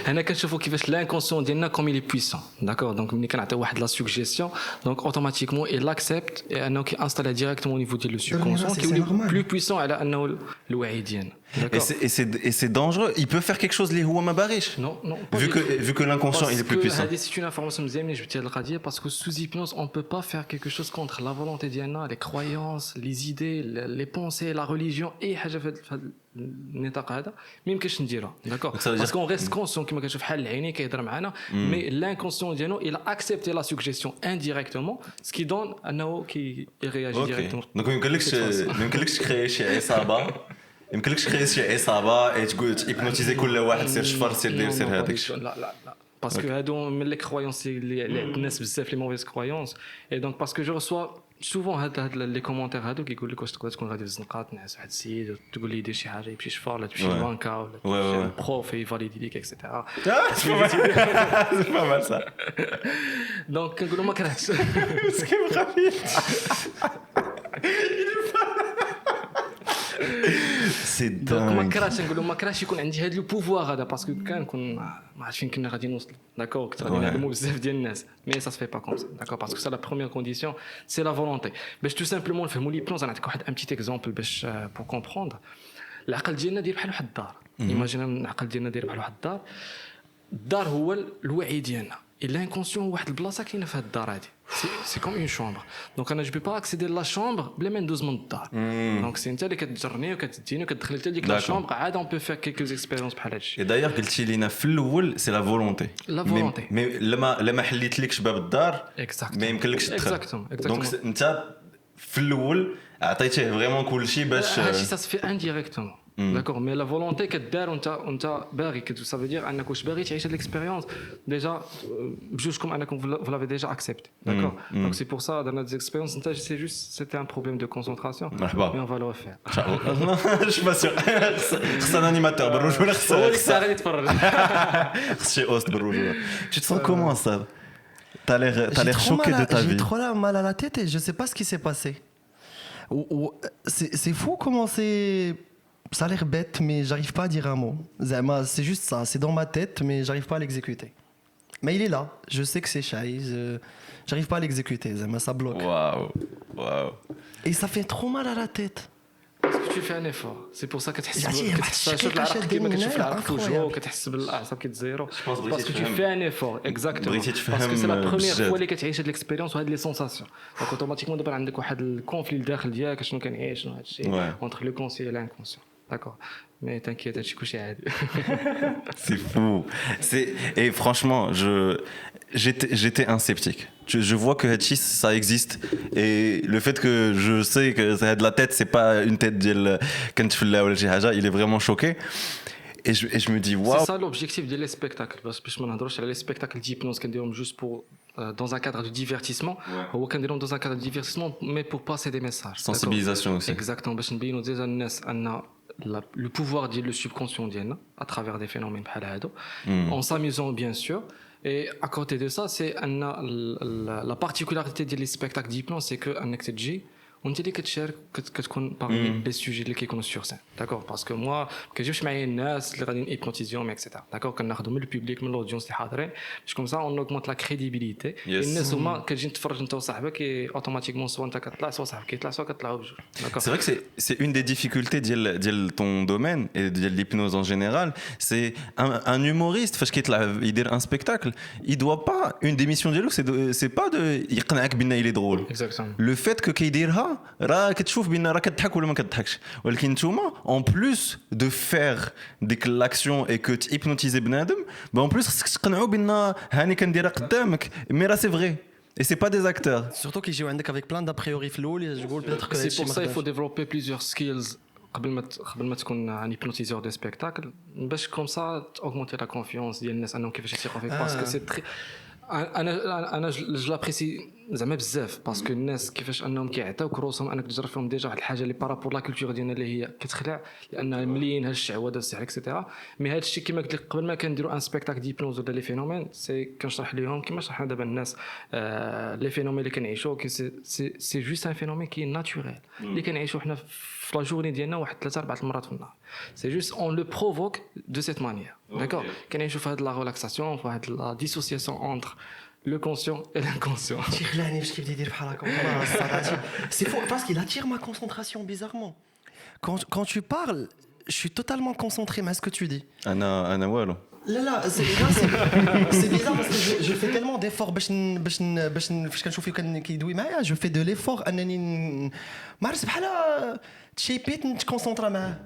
هنا كنشوفوا كيفاش لانكونسيون ديالنا كوم il est puissant. D'accord? Donc ملي كنعطيو واحد لا سوجيسيون دونك اوتوماتيكمون il accepte انه كيانستالي ديريكتومون au niveau ديال لو سوبكونسيون c'est كيولي normal. بلو بويسون على انه الوعي ديالنا. Et c'est dangereux. Il peut faire quelque chose اللي هو ما باغيش. Non, non. pas Vu du que tout. vu que l'inconscient il est plus puissant. C'est une information مزيانة جبتي هاد القضية parce que sous hypnose on peut pas faire quelque chose contre la volonté ديالنا, les croyances, les idées, les pensées, la religion اي حاجة في هاد النطاق هذا ما يمكنش نديرها. D'accord? Donc ça veut Parce dire- qu'on reste conscient كما كنشوف بحال العيني كيهضر معنا, mais l'inconscient ديالو il a accepté la suggestion indirectement, ce qui donne انه كي réagit Ok. directement. Donc ما يمكنلكش تخري شي عصابة. يمكنلكش تخري شي عصابة et تقول تيبنوتيزي كل واحد سير شفر سير دير Non, سير non, pas هذاك du الشيء. tout. لا parce que هادو من les croyances اللي الناس بزاف les mauvaises croyances et donc parce que je reçois souvent هاد les commentaires هادو كيقول لك واش تقدر تكون غادي في الزنقه تنعس واحد السيد تقول لي يدير شي حاجه يمشي شفار ولا تمشي Ouais. للبنكه ولا Ouais, تمشي ouais. بروف يفاليدي ليك اكسيتيرا. C'est pas mal ça. دونك كنقولوا ما كرهتش. Ce qui me rappelle. c'est دونك ما dingue. كرهتش نقولوا ما كرهتش يكون عندي هذا لو بوفوار هذا باسكو كنكون ما عرفتش فين كنا غادي نوصل داكور كنت غادي Ouais. نهضموا بزاف ديال الناس مي سا سفي با كوم سا داكور باسكو سا لا بروميير كونديسيون سي لا فولونتي باش تو سامبلومون نفهموا لي بلونز. نعطيك واحد ان بتيت اكزومبل باش بور كومبروندر. العقل ديالنا داير بحال واحد الدار. ايماجينا العقل ديالنا داير بحال واحد الدار. الدار هو الوعي ديالنا. الانكونسيون هو واحد البلاصه كاينه في هاد الدار هادي سي كوم اون شومبر. دونك انا جو بي با اكسيدي لا شومبر بلا ما ندوز من الدار. دونك سي انت اللي كتجرني وكتديني وكتدخل حتى ديك لا D'accord. شومبر عاد اون بو فير كيلكوز اكسبيريونس بحال هادشي. Et d'ailleurs قلتي لينا في الاول سي لا فولونتي. La volonté. مي لما حليتلكش باب الدار ما يمكنلكش تدخل. دونك انت في الاول عطيتيه فريمون كل شيء باش هادشي سا سفي انديريكتومون داكور مي لا فولونتي كدار وانت باغي سا فو دير انك واش باغي تعيش هاد ليكسبيريونس ديجا بجوجكم انكم فو لافي ديجا اكسبتي داكور دونك سي بور سا درنا دي اكسبيريونس انت سي جوست سيتي ان بروبليم دو كونسونطراسيون مرحبا. مي اون فا لو ريفير. ان شاء الله. جو با سيغ خص ان انيماتور بالرجوله هو اللي خص غادي يتفرج. خص شي اوست بالرجوله. Tu te sens comment ça? T'as J'ai l'air trop choqué mal de à- ta J'ai vie. trop mal à la tête et je sais pas ce qui s'est passé. C'est fou comment c'est. Ça a l'air bête, mais j'arrive pas à dire un mot. Zama, c'est juste ça, c'est dans ma tête, mais j'arrive pas à l'exécuter. Mais il est là, je sais que c'est Shaïs, j'arrive pas à l'exécuter, Zama, ça bloque. Waouh. Et ça fait trop mal à la tête. Parce que tu fais un effort. C'est pour ça que tu عرفتي شوف العرق كيما كتشوف العرق في وجهه incroyable. وكتحس بالاعصاب كيتزيروا. pense Parce que tu بغيتي fais un effort exactement. بغيتي Parce que c'est la تفهم première بجد. fois اللي كتعيش هاد ليكسبيريونس وهاد لي سونساسيون. دونك اوتوماتيكمون دابا عندك واحد الكونفلي الداخل ديالك شنو كنعيش شنو هادشي Ouais. entre le conscient et l'inconscient. D'accord. Mais t'inquiète, هادشي كلشي عادي. C'est fou. Et franchement, j'étais un sceptique. Je vois que Hatchis, ça existe. Et le fait que je sais que ça a de la tête, c'est pas une tête d'il il est vraiment choqué. Et je me dis, C'est waouh. ça l'objectif des spectacles. باش ما نهضروش على les spectacles d'hypnose كنديرهم juste pour dans un cadre de divertissement. هو كنديرهم dans un cadre de divertissement mais pour passer des messages. Sensibilisation aussi. Exactement. باش نبينوا ديجا الناس ان le pouvoir ديال le subconscient ديالنا à travers des phénomènes بحال هادو en s'amusant bien sûr. Et à côté de ça, c'est la particularité des spectacles d'hypnose, c'est que انك تجي وانت اللي كتشارك كتكون parmi les sujets اللي كيكونوا sur scène. D'accord. Parce que moi ما كنجيبش معايا الناس اللي غادي نيبنوتيزيهم اكسيتيرا. D'accord. كناخذوا من البوبليك من الاودينس اللي حاضرين باش كوم سا اون اوغمونت لا كريديبيليتي. الناس هما كتجي تتفرج انت وصاحبك اوتوماتيكمون سوا انت كتطلع سوا صاحبك كيطلع سوا كتطلعوا بجوج. D'accord. C'est vrai que c'est une des difficultés de ton domaine et de l'hypnose en général. C'est un humoriste, il dit un spectacle, il doit pas, une des missions de c'est pas de يقنعك بأن il est drôle. Exactement. Le fait que كيديرها راه كتشوف بأن راه كتضحك ولا ما كتضحكش. ولكن نتوما en plus de faire ديك l'action et que تhypnotiser بنادم, en plus خصك تقنعو بأن هاني كنديرها قدامك, mais là c'est vrai. Et c'est pas des acteurs. Surtout qu'ils jouent avec plein d'a priori flow, je vois peut-être que C'est pour ça qu'il faut développer plusieurs skills قبل ما تكون un hypnotiseur de spectacle باش comme ça augmenter la confiance ديال الناس انهم كيفاش يثيقوا فيك parce que c'est très انا جو لابريسي زعما بزاف باسكو الناس كيفاش انهم كيعطيوك روسهم انك تجرب فيهم ديجا واحد الحاجه اللي بارابور لا كولتور ديالنا اللي هي كتخلع لان مليين هاد الشعوذه السحر اكسيتيرا. مي هاد الشيء كما قلت لك قبل ما كنديروا ان سبيكتاكل ديبنوز ولا لي فينومين سي كنشرح لهم كما شرحنا دابا الناس لي فينومين اللي كنعيشوا سي جوست ان فينومين كي ناتوريل اللي كنعيشوا حنا في لا جورني ديالنا واحد 3-4 المرات في النهار. سي جوست اون لو بروفوك دو سيت مانيير. داكور. كنعيشوا في هاد لا ريلاكساسيون في هاد لا ديسوسياسيون اونتر le conscient et l'inconscient. C'est faux parce qu'il attire ma concentration bizarrement. Quand tu parles, je suis totalement concentré mais ce que tu dis. أنا والو. Là, c'est bizarre parce que je fais tellement d'efforts باش كنشوف كيدوي معايا, je fais de l'effort انني ما عرفت بحال تشيبيت نتكونسونطرا معاه.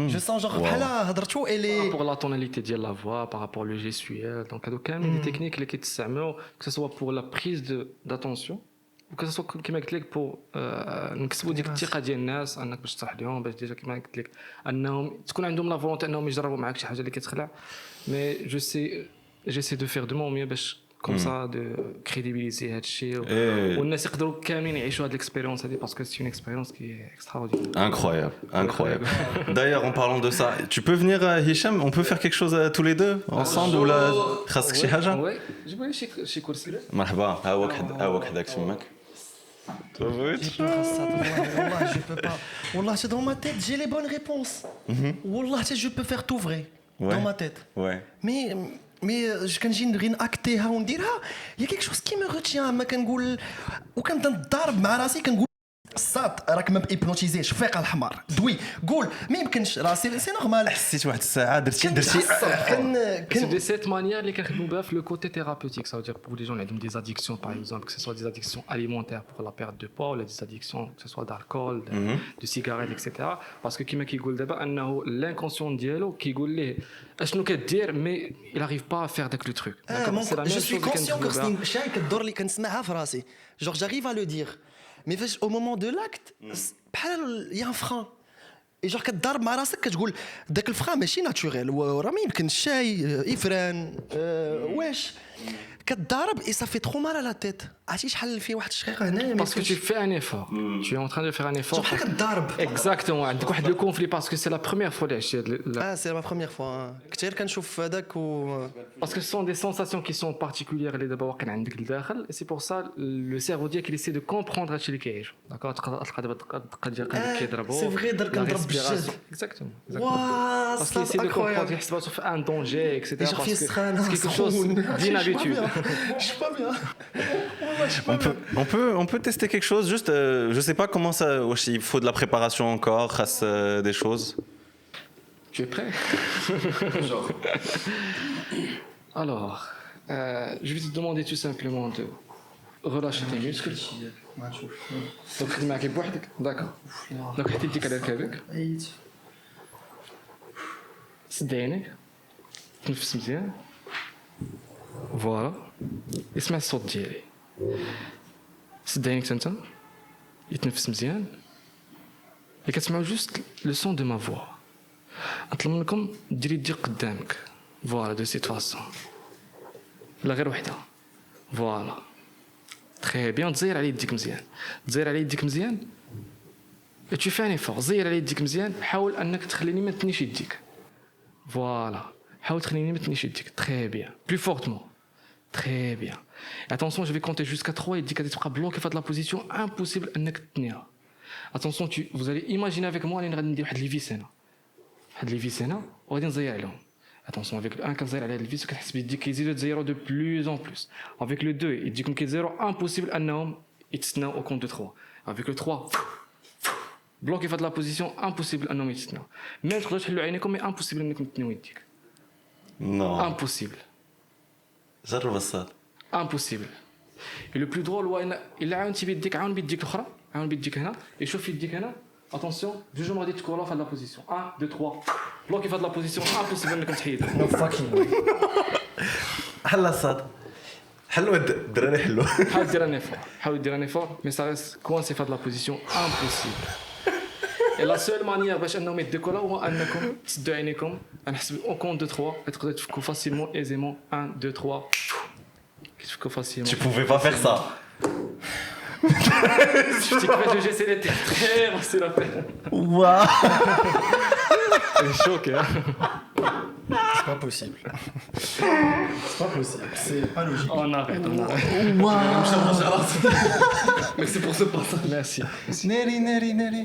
Je sens genre بحال هضرتو par rapport à la tonalité ديال la voix, par rapport au gestuel, donc هادو كاملين des techniques اللي كيتستعملوا que ce soit pour la prise d'attention ou que ce soit كما قلت لك pour نكسبوا ديك الثقه ديال الناس انك باش تشرح لهم باش ديجا كما قلت لك انهم تكون عندهم لا فولونتي انهم يجربوا معاك شي حاجه اللي كتخلع. مي j'essaie de faire de mon mieux باش كوم سا دو كريديبيليزي هاد الشيء والناس يقدروا كاملين يعيشوا هاد الاكسبيريونس هادي باسكو سي اون اكسبيريونس كي اكستراوردينير. Incroyable. D'ailleurs, en parlant de ça, tu peux venir, Hicham, on peut faire quelque chose tous les deux ensemble ou là خاصك شي حاجه؟ وي جيب لي شي كرسي. مرحبا, ها هو حداك تماك. J'ai peur, Assad. Wallah, je peux pas. Wallah, c'est dans ma tête, j'ai les bonnes réponses. Wallah, je peux faire tout vrai. Ouais. Dans ma tête. Ouais. Mais كان نجي نغي ناكتيها ونديرها يا كيك شوز كي مي روتيان ما كنقول وكنبدا نضارب مع راسي كنقول الساط راك ما بإبنوتيزيش فيق الحمار دوي قول ما يمكنش راسي سي نورمال حسيت واحد الساعه درتي C'est de cette manière les bref, le côté thérapeutique. Ça veut dire pour les gens qui ont des addictions, par exemple, que ce soit des addictions alimentaires pour la perte de poids, ou des addictions, que ce soit d'alcool, de cigarettes, etc. Parce que qui m'a dit l'inconscient dialogue qui dit اشنو كدير mais il n'arrive pas à faire le truc. C'est la même chose. Je suis conscient que c'est شيء كدور لي كنسمعها في راسي. Genre j'arrive à le dire. Mais au moment de l'acte, il y a un frein. Et genre كتضارب مع راسك كتقول داك الفران ماشي ناتوريل وراه ما يمكنش شاي يفران واش كتضارب et ça fait trop mal à la tête. عرفتي شحال فيه واحد الشقيقه هنايا Parce que tu fais un effort. Tu es en train de faire un effort. genre بحال كتضارب. Exactement. عندك واحد le conflit parce que c'est la première fois اللي عشت c'est ma première fois. كنت غير كنشوف هذاك و Parce que ce sont des sensations qui sont particulières اللي دابا واقعين عندك لداخل. C'est pour ça le cerveau ديالك il essaie de comprendre هادشي اللي كيعيش. داكور تلقى دابا الدقه ديال قلبك كيضربوا. C'est vrai درك كنضرب بالجد. Exactement. Waouh, Parce qu'il essaie de comprendre, il se passe un danger, etc. Parce que c'est quelque chose d'inhabituel. Je suis pas bien. On peut tester quelque chose, juste, je sais pas comment ça. Il faut de la préparation encore, des choses. Tu es prêt? Alors, je vais te demander tout simplement de relâcher tes muscles. Donc, tu mets بوحدك. D'accord. Donc, حطي يديك على ركابك. سد عينيك. تنفس مزيان. فوالا. اسمع الصوت ديالي. سد عينيك انت يتنفس مزيان اللي كتسمعوا جوست لو سون دو ما فوا نطلب منكم ديري يديك قدامك فوالا دو سيت فاسون لا غير وحده فوالا تري بيان تزير على يديك مزيان تزير على يديك مزيان tu fais un effort زير على يديك مزيان حاول انك تخليني ما تنيش يديك فوالا حاول تخليني ما تنيش يديك تري بيان بلو فورتمون Très bien. Attention, je vais compter jusqu'à 3 et dire que tu seras bloqué dans la position impossible à tenir. Attention, vous allez imaginer avec moi, on va dire des vis. Des vis, on va dire attention, avec le 1, quand vous allez les vis, vous allez dire que 0 de plus en plus. Avec le 2, il dit que 0 impossible à tenir au compte de 3. Avec le 3, bloqué dans la position impossible à tenir. Même si vous allez mais impossible à tenir. Non. Impossible. جرب الصاد. Impossible. Et le plus drôle هو il a un petit بيديك عاون بيديك الاخرى عاون بيديك هنا يشوف يديك هنا attention جوج غادي تكورا في هاد لا بوزيسيون 1 2 3 بلوكي في هاد لا بوزيسيون impossible انك تحيد No fucking way. حل الصاد. حلو الدراري حلو. حاول دير ان ايفور حاول دير ان ايفور مي سا ريست كوانسي في هاد لا بوزيسيون impossible. Et la seule manière باش انهم يديكولا هو انكم تسدوا عينيكم نحسب au compte de 3 et تقدروا تفكوا facilement aisément 1 2 3 كتفكوا facilement. Tu pouvais pas faire ça. Je dis que j'essaie d'être très c'est la peine. Waouh. Elle est choquée, hein. C'est pas possible. C'est pas possible. C'est pas logique. On arrête. Mais c'est pour ce passage. Merci. Neri.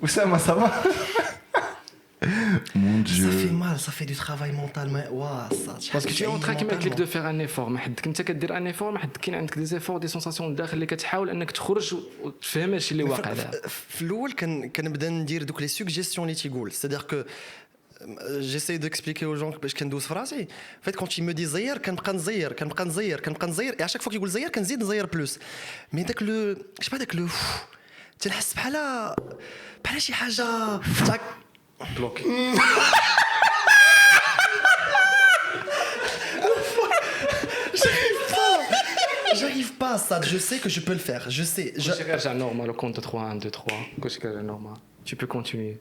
Oussama, ça va? Mon Dieu. Ça fait mal, ça fait du travail mental. Mais ça. Parce que tu es en train de faire un effort. ما حدك انت كدير ان effort ما حد كاين عندك دي زيفور دي سونساسيون لداخل اللي كتحاول انك تخرج وتفهم هادشي اللي واقع دابا. في الاول كنبدا ندير دوك لي سوجيستيون اللي تيقول c'est-à-dire que j'essaie d'expliquer aux gens باش كندوز في راسي en fait quand il me dit زير كنبقى نزير et à chaque fois كيقول زير كنزيد نزير بلوس مي داك لو je sais pas داك لو تنحس بحال شي حاجه Bloqué. J'arrive pas à ça, je sais que je peux le faire, je sais. Je normal, au compte de 3, 1, 2, 3. Normal. Tu peux continuer.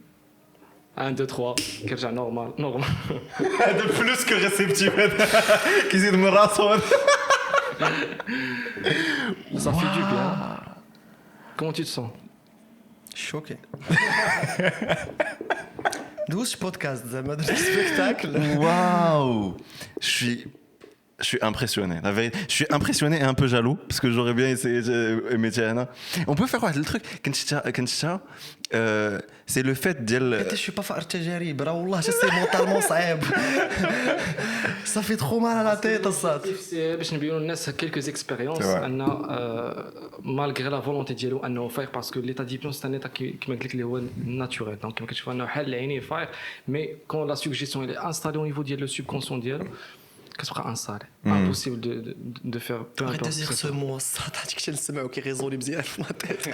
1, 2, 3, كرجع normal. De plus que réceptif. كيزيد من راسه. Ça fait du bien. Comment tu te sens? Choqué. 12 podcasts, زعما درت spectacle. Waouh. Je Je suis impressionné. La vérité, je suis impressionné et un peu jaloux parce que j'aurais bien essayé Métiana. On peut faire le truc. C'est le fait d'elle. Je suis pas فقر تجارب راه والله je sais mentalement صعيب. Ça fait trop mal à la tête ça. باش نبينوا للناس quelques expériences ان malgré la volonté ديالو انه فايق parce que l'état d'hypnose c'est un état كما قلت لك اللي هو naturel donc كما كتشوف انه حال العينين فايق mais quand la suggestion elle est installée au niveau ديال le subconscient ديالو كتبقى installée impossible de faire peu Arrête de importe dire ce mot ça تاعك شي نسمعو كيريزوني مزيان في la tête.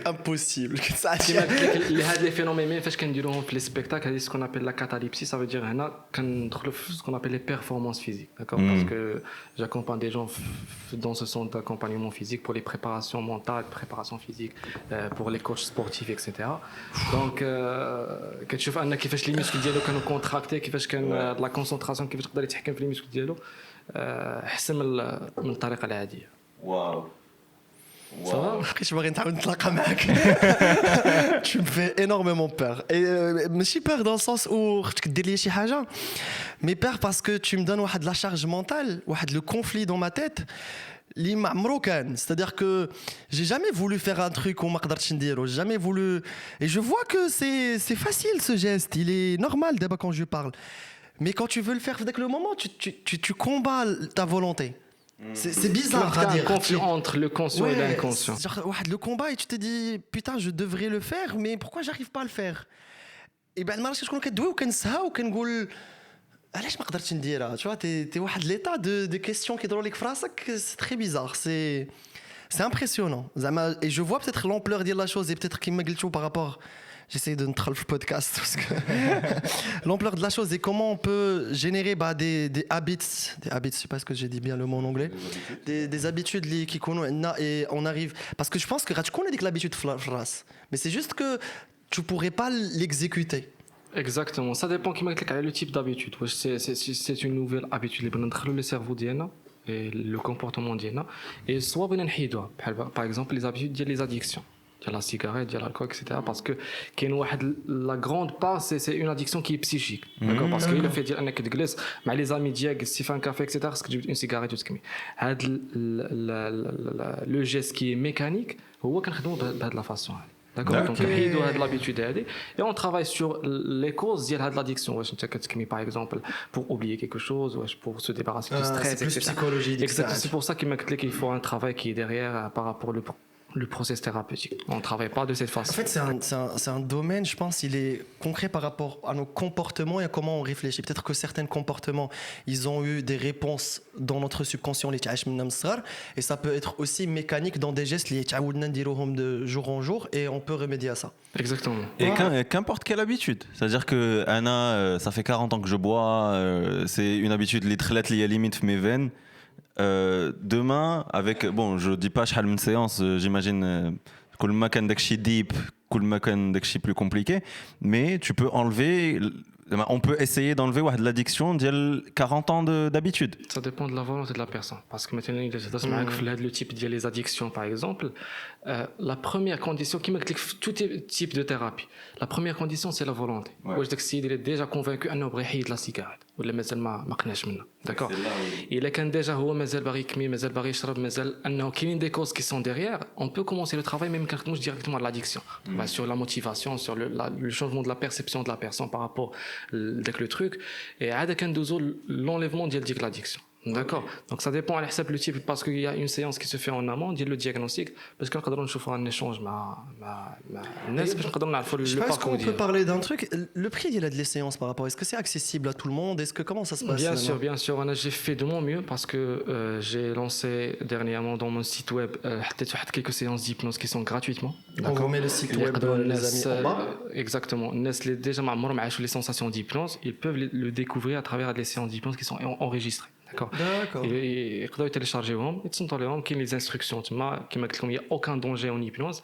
Impossible. كما قلت لك هاد لي فينومين فاش كنديروهم في لي سبيكتاكل هذه سكون ابل لا كاتاليبسي ça veut dire هنا كندخلوا في سكون ابل لي بيرفورمانس فيزيك d'accord parce que j'accompagne des gens dans ce centre d'accompagnement physique pour les préparations mentales préparations physiques pour les coachs sportifs etc donc كتشوف ان كيفاش لي ميسكل ديالو كانوا كونتراكتي كيفاش كان لا كونسونطراسيون كيفاش يقدر يتحكم في لي ميسكل ديالو احسن من الطريقه العاديه Waouh. Ça va Je باغي نتعاود نتلاقى معاك. Tu me fais énormément peur. Et ماشي peur dans le sens où خصك دير لي شي حاجه mais peur parce que tu me donnes واحد la charge mentale واحد le conflit dans ma tête اللي ما عمرو كان. C'est-à-dire que j'ai jamais voulu faire un truc وما قدرتش نديرو. J'ai jamais voulu et je vois que c'est facile ce geste, il est normal d'abord quand je parle. Mais quand tu veux le faire dès que le moment tu combats ta volonté. C'est bizarre à dire. Un conflit entre le conscient et l'inconscient. Genre, le combat et tu te dis putain je devrais le faire mais pourquoi j'arrive pas à le faire. Et ben المرات كتكون كدوي وكنسها وكنقول علاش ما قدرتش نديرها. Tu vois t'es واحد l'état de questions كيدوروا لك في راسك c'est très bizarre c'est impressionnant زعما et je vois peut-être l'ampleur ديال la chose et peut-être كيما قلتو par rapport j'essaie de ندخل في podcast parce que l'ampleur de la chose et comment on peut générer des habits je sais pas ce que j'ai dit bien le mot en anglais des habitudes اللي كيكونوا عندنا et on arrive parce que je pense que غتكون هذيك l'habitude في الراس mais c'est juste que tu pourrais pas l'exécuter. Exactement, ça dépend كيما قلت لك على le type d'habitude. واش c'est une nouvelle habitude اللي بغينا ندخلوا le cerveau ديالنا et le comportement ديالنا et soit بغينا نحيدوها بحال par exemple les habitudes ديال les addictions ديال la cigarette ديال l'alcool etc parce que كاين واحد la grande part c'est une addiction qui est psychique d'accord parce que le fait ديال انك تجلس مع les amis ديالك تسيف un café etc خاصك تجيب une cigarette وتكمي هاد le geste qui est mécanique هو كنخدموا بهاد la façon d'accord donc نحيدوا هاد l'habitude هادي et on travaille sur les causes ديال هاد l'addiction واش انت كتكمي par exemple pour oublier quelque chose واش pour se débarrasser du stress etc. C'est plus psychologique. Exactement, c'est pour ça qu'il m'a dit qu'il faut un travail qui est derrière par rapport le process thérapeutique. On ne travaille pas de cette façon. En fait, c'est un domaine, je pense, il est concret par rapport à nos comportements et à comment on réfléchit. Peut-être que certains comportements, ils ont eu des réponses dans notre subconscient, et ça peut être aussi mécanique dans des gestes de jour en jour, et on peut remédier à ça. Exactement. Et qu'importe quelle habitude. C'est-à-dire que Anna, ça fait 40 ans que je bois, c'est une habitude liée à limite mes veines. Demain, avec bon, je dis pas شحال من séance, j'imagine كل ما كان داكشي deep, كل ما كان داكشي plus compliqué, mais tu peux enlever, on peut essayer d'enlever واحد l'addiction ديال 40 ans d'habitude. Ça dépend de la volonté de la personne. Parce que maintenant, il y a le type de les addictions, par exemple. La première condition, qui m'explique tout type de thérapie. La première condition, c'est la volonté. Ouais. Il est déjà convaincu qu'il a la cigarette. ولا مازال ما قناش منها داكور الا كان ديجا هو مازال باغي يكمي مازال باغي يشرب مازال انه كاينين دي كوز كي سون ديريير اون بو كومونسي لو ترافاي ميم كنخدموش ديريكتومون على l'addiction sur la motivation sur le changement de la perception de la personne par rapport avec le truc et عاد كندوزو l'enlèvement ديال ديك l'addiction. D'accord. Donc ça dépend à l'hsab le type parce qu'il y a une séance qui se fait en amont, dit le diagnostic parce que نقدروا نشوفوا un échange مع الناس باش نقدروا نعرفوا le parcours. parcours. On peut parler d'un truc, le prix de les séances par rapport, est-ce que c'est accessible à tout le monde, est-ce que comment ça se passe? Bien sûr, j'ai fait de mon mieux parce que j'ai lancé dernièrement dans mon site web quelques séances d'hypnose qui sont gratuitement. On remet le site web les amis en bas. Exactement. الناس اللي déjà ما عمرهم عاشوا les sensations d'hypnose, ils peuvent le découvrir à travers des séances d'hypnose qui sont enregistrées. D'accord. يقدروا يتيليشارجيوهم يتصنتوا لهم كاين لي انستركسيون تما كيما قلت لكم il y a aucun danger en hypnose.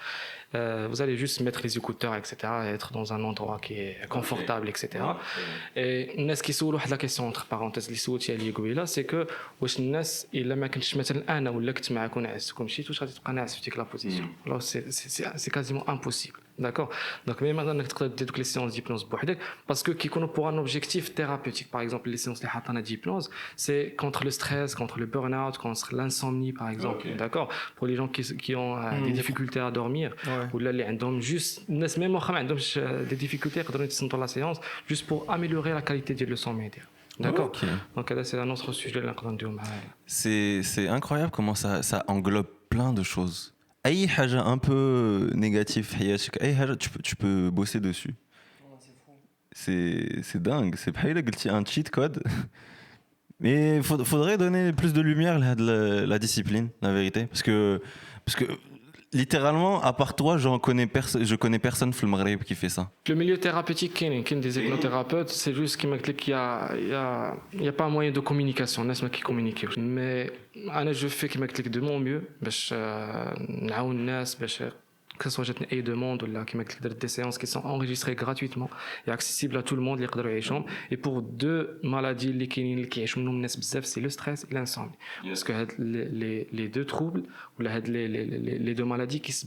Vous allez juste mettre les écouteurs etc et être dans un endroit qui est confortable etc. Et الناس كيسولوا واحد لا كيسيون entre parenthèses اللي سولتي عليا قبيله سي كو واش الناس الا ما كنتش مثلا انا ولا كنت معاك ونعستكم مشيت واش غادي تبقى ناعس في ديك لا بوزيسيون. Alors c'est quasiment impossible. D'accord. Donc même maintenant نقدر دير les séances d'hypnose بوحدك parce que qui connaissent pour un objectif thérapeutique. Par exemple, les séances d'hypnose, c'est contre le stress, contre le burn-out, contre l'insomnie par exemple. Okay. D'accord. Pour les gens qui ont des difficultés à dormir ou là اللي عندهم juste الناس même واخا ما عندهمش des difficultés يقدروا يتصنتوا la séance juste pour améliorer la qualité ديال le sommeil. D'accord. Okay. Donc là c'est un autre sujet اللي نقدروا نديرو معاه. C'est incroyable comment ça englobe plein de choses. أي حاجة un peu négative في حياتك أي حاجة tu peux bosser dessus. C'est dingue, c'est بحال قلتي un cheat code. Mais faudrait donner plus de lumière à la discipline, la vérité, parce que littéralement à part toi je connais personne في المغرب qui fait ça. Le milieu thérapeutique, qu'il y a des hypnothérapeutes, c'est juste qu'il n'y a pas moyen de communication, n'est-ce pas, qui communique. Mais je fais de mon mieux, que ce soit j'ai des demandes ou des séances qui sont enregistrées gratuitement et accessibles à tout le monde, et pour deux maladies c'est le stress et l'insomnie. Parce que les deux troubles ou les deux maladies qui se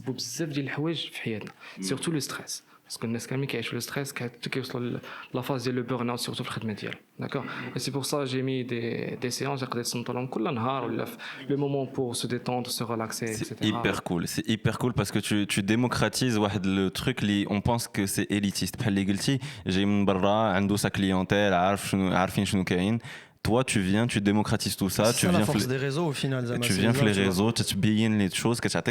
surtout le stress. Parce que الناس كاملين كيعيشوا le stress كيوصلوا la phase ديال le burn-out surtout في الخدمه ديالهم. D'accord. Et c'est pour ça que j'ai mis des séances يقدر يتصنتوا لهم كل نهار ولا le moment pour se détendre, se relaxer, etc. C'est hyper cool parce que tu démocratises le truc on pense que c'est élitiste بحال اللي قلتي جاي من برا عنده sa clientèle عارفين شنو كاين. Toi, tu démocratises tout ça. C'est la force des réseaux au final. Tu viens sur les réseaux, tu billes les choses, que tu as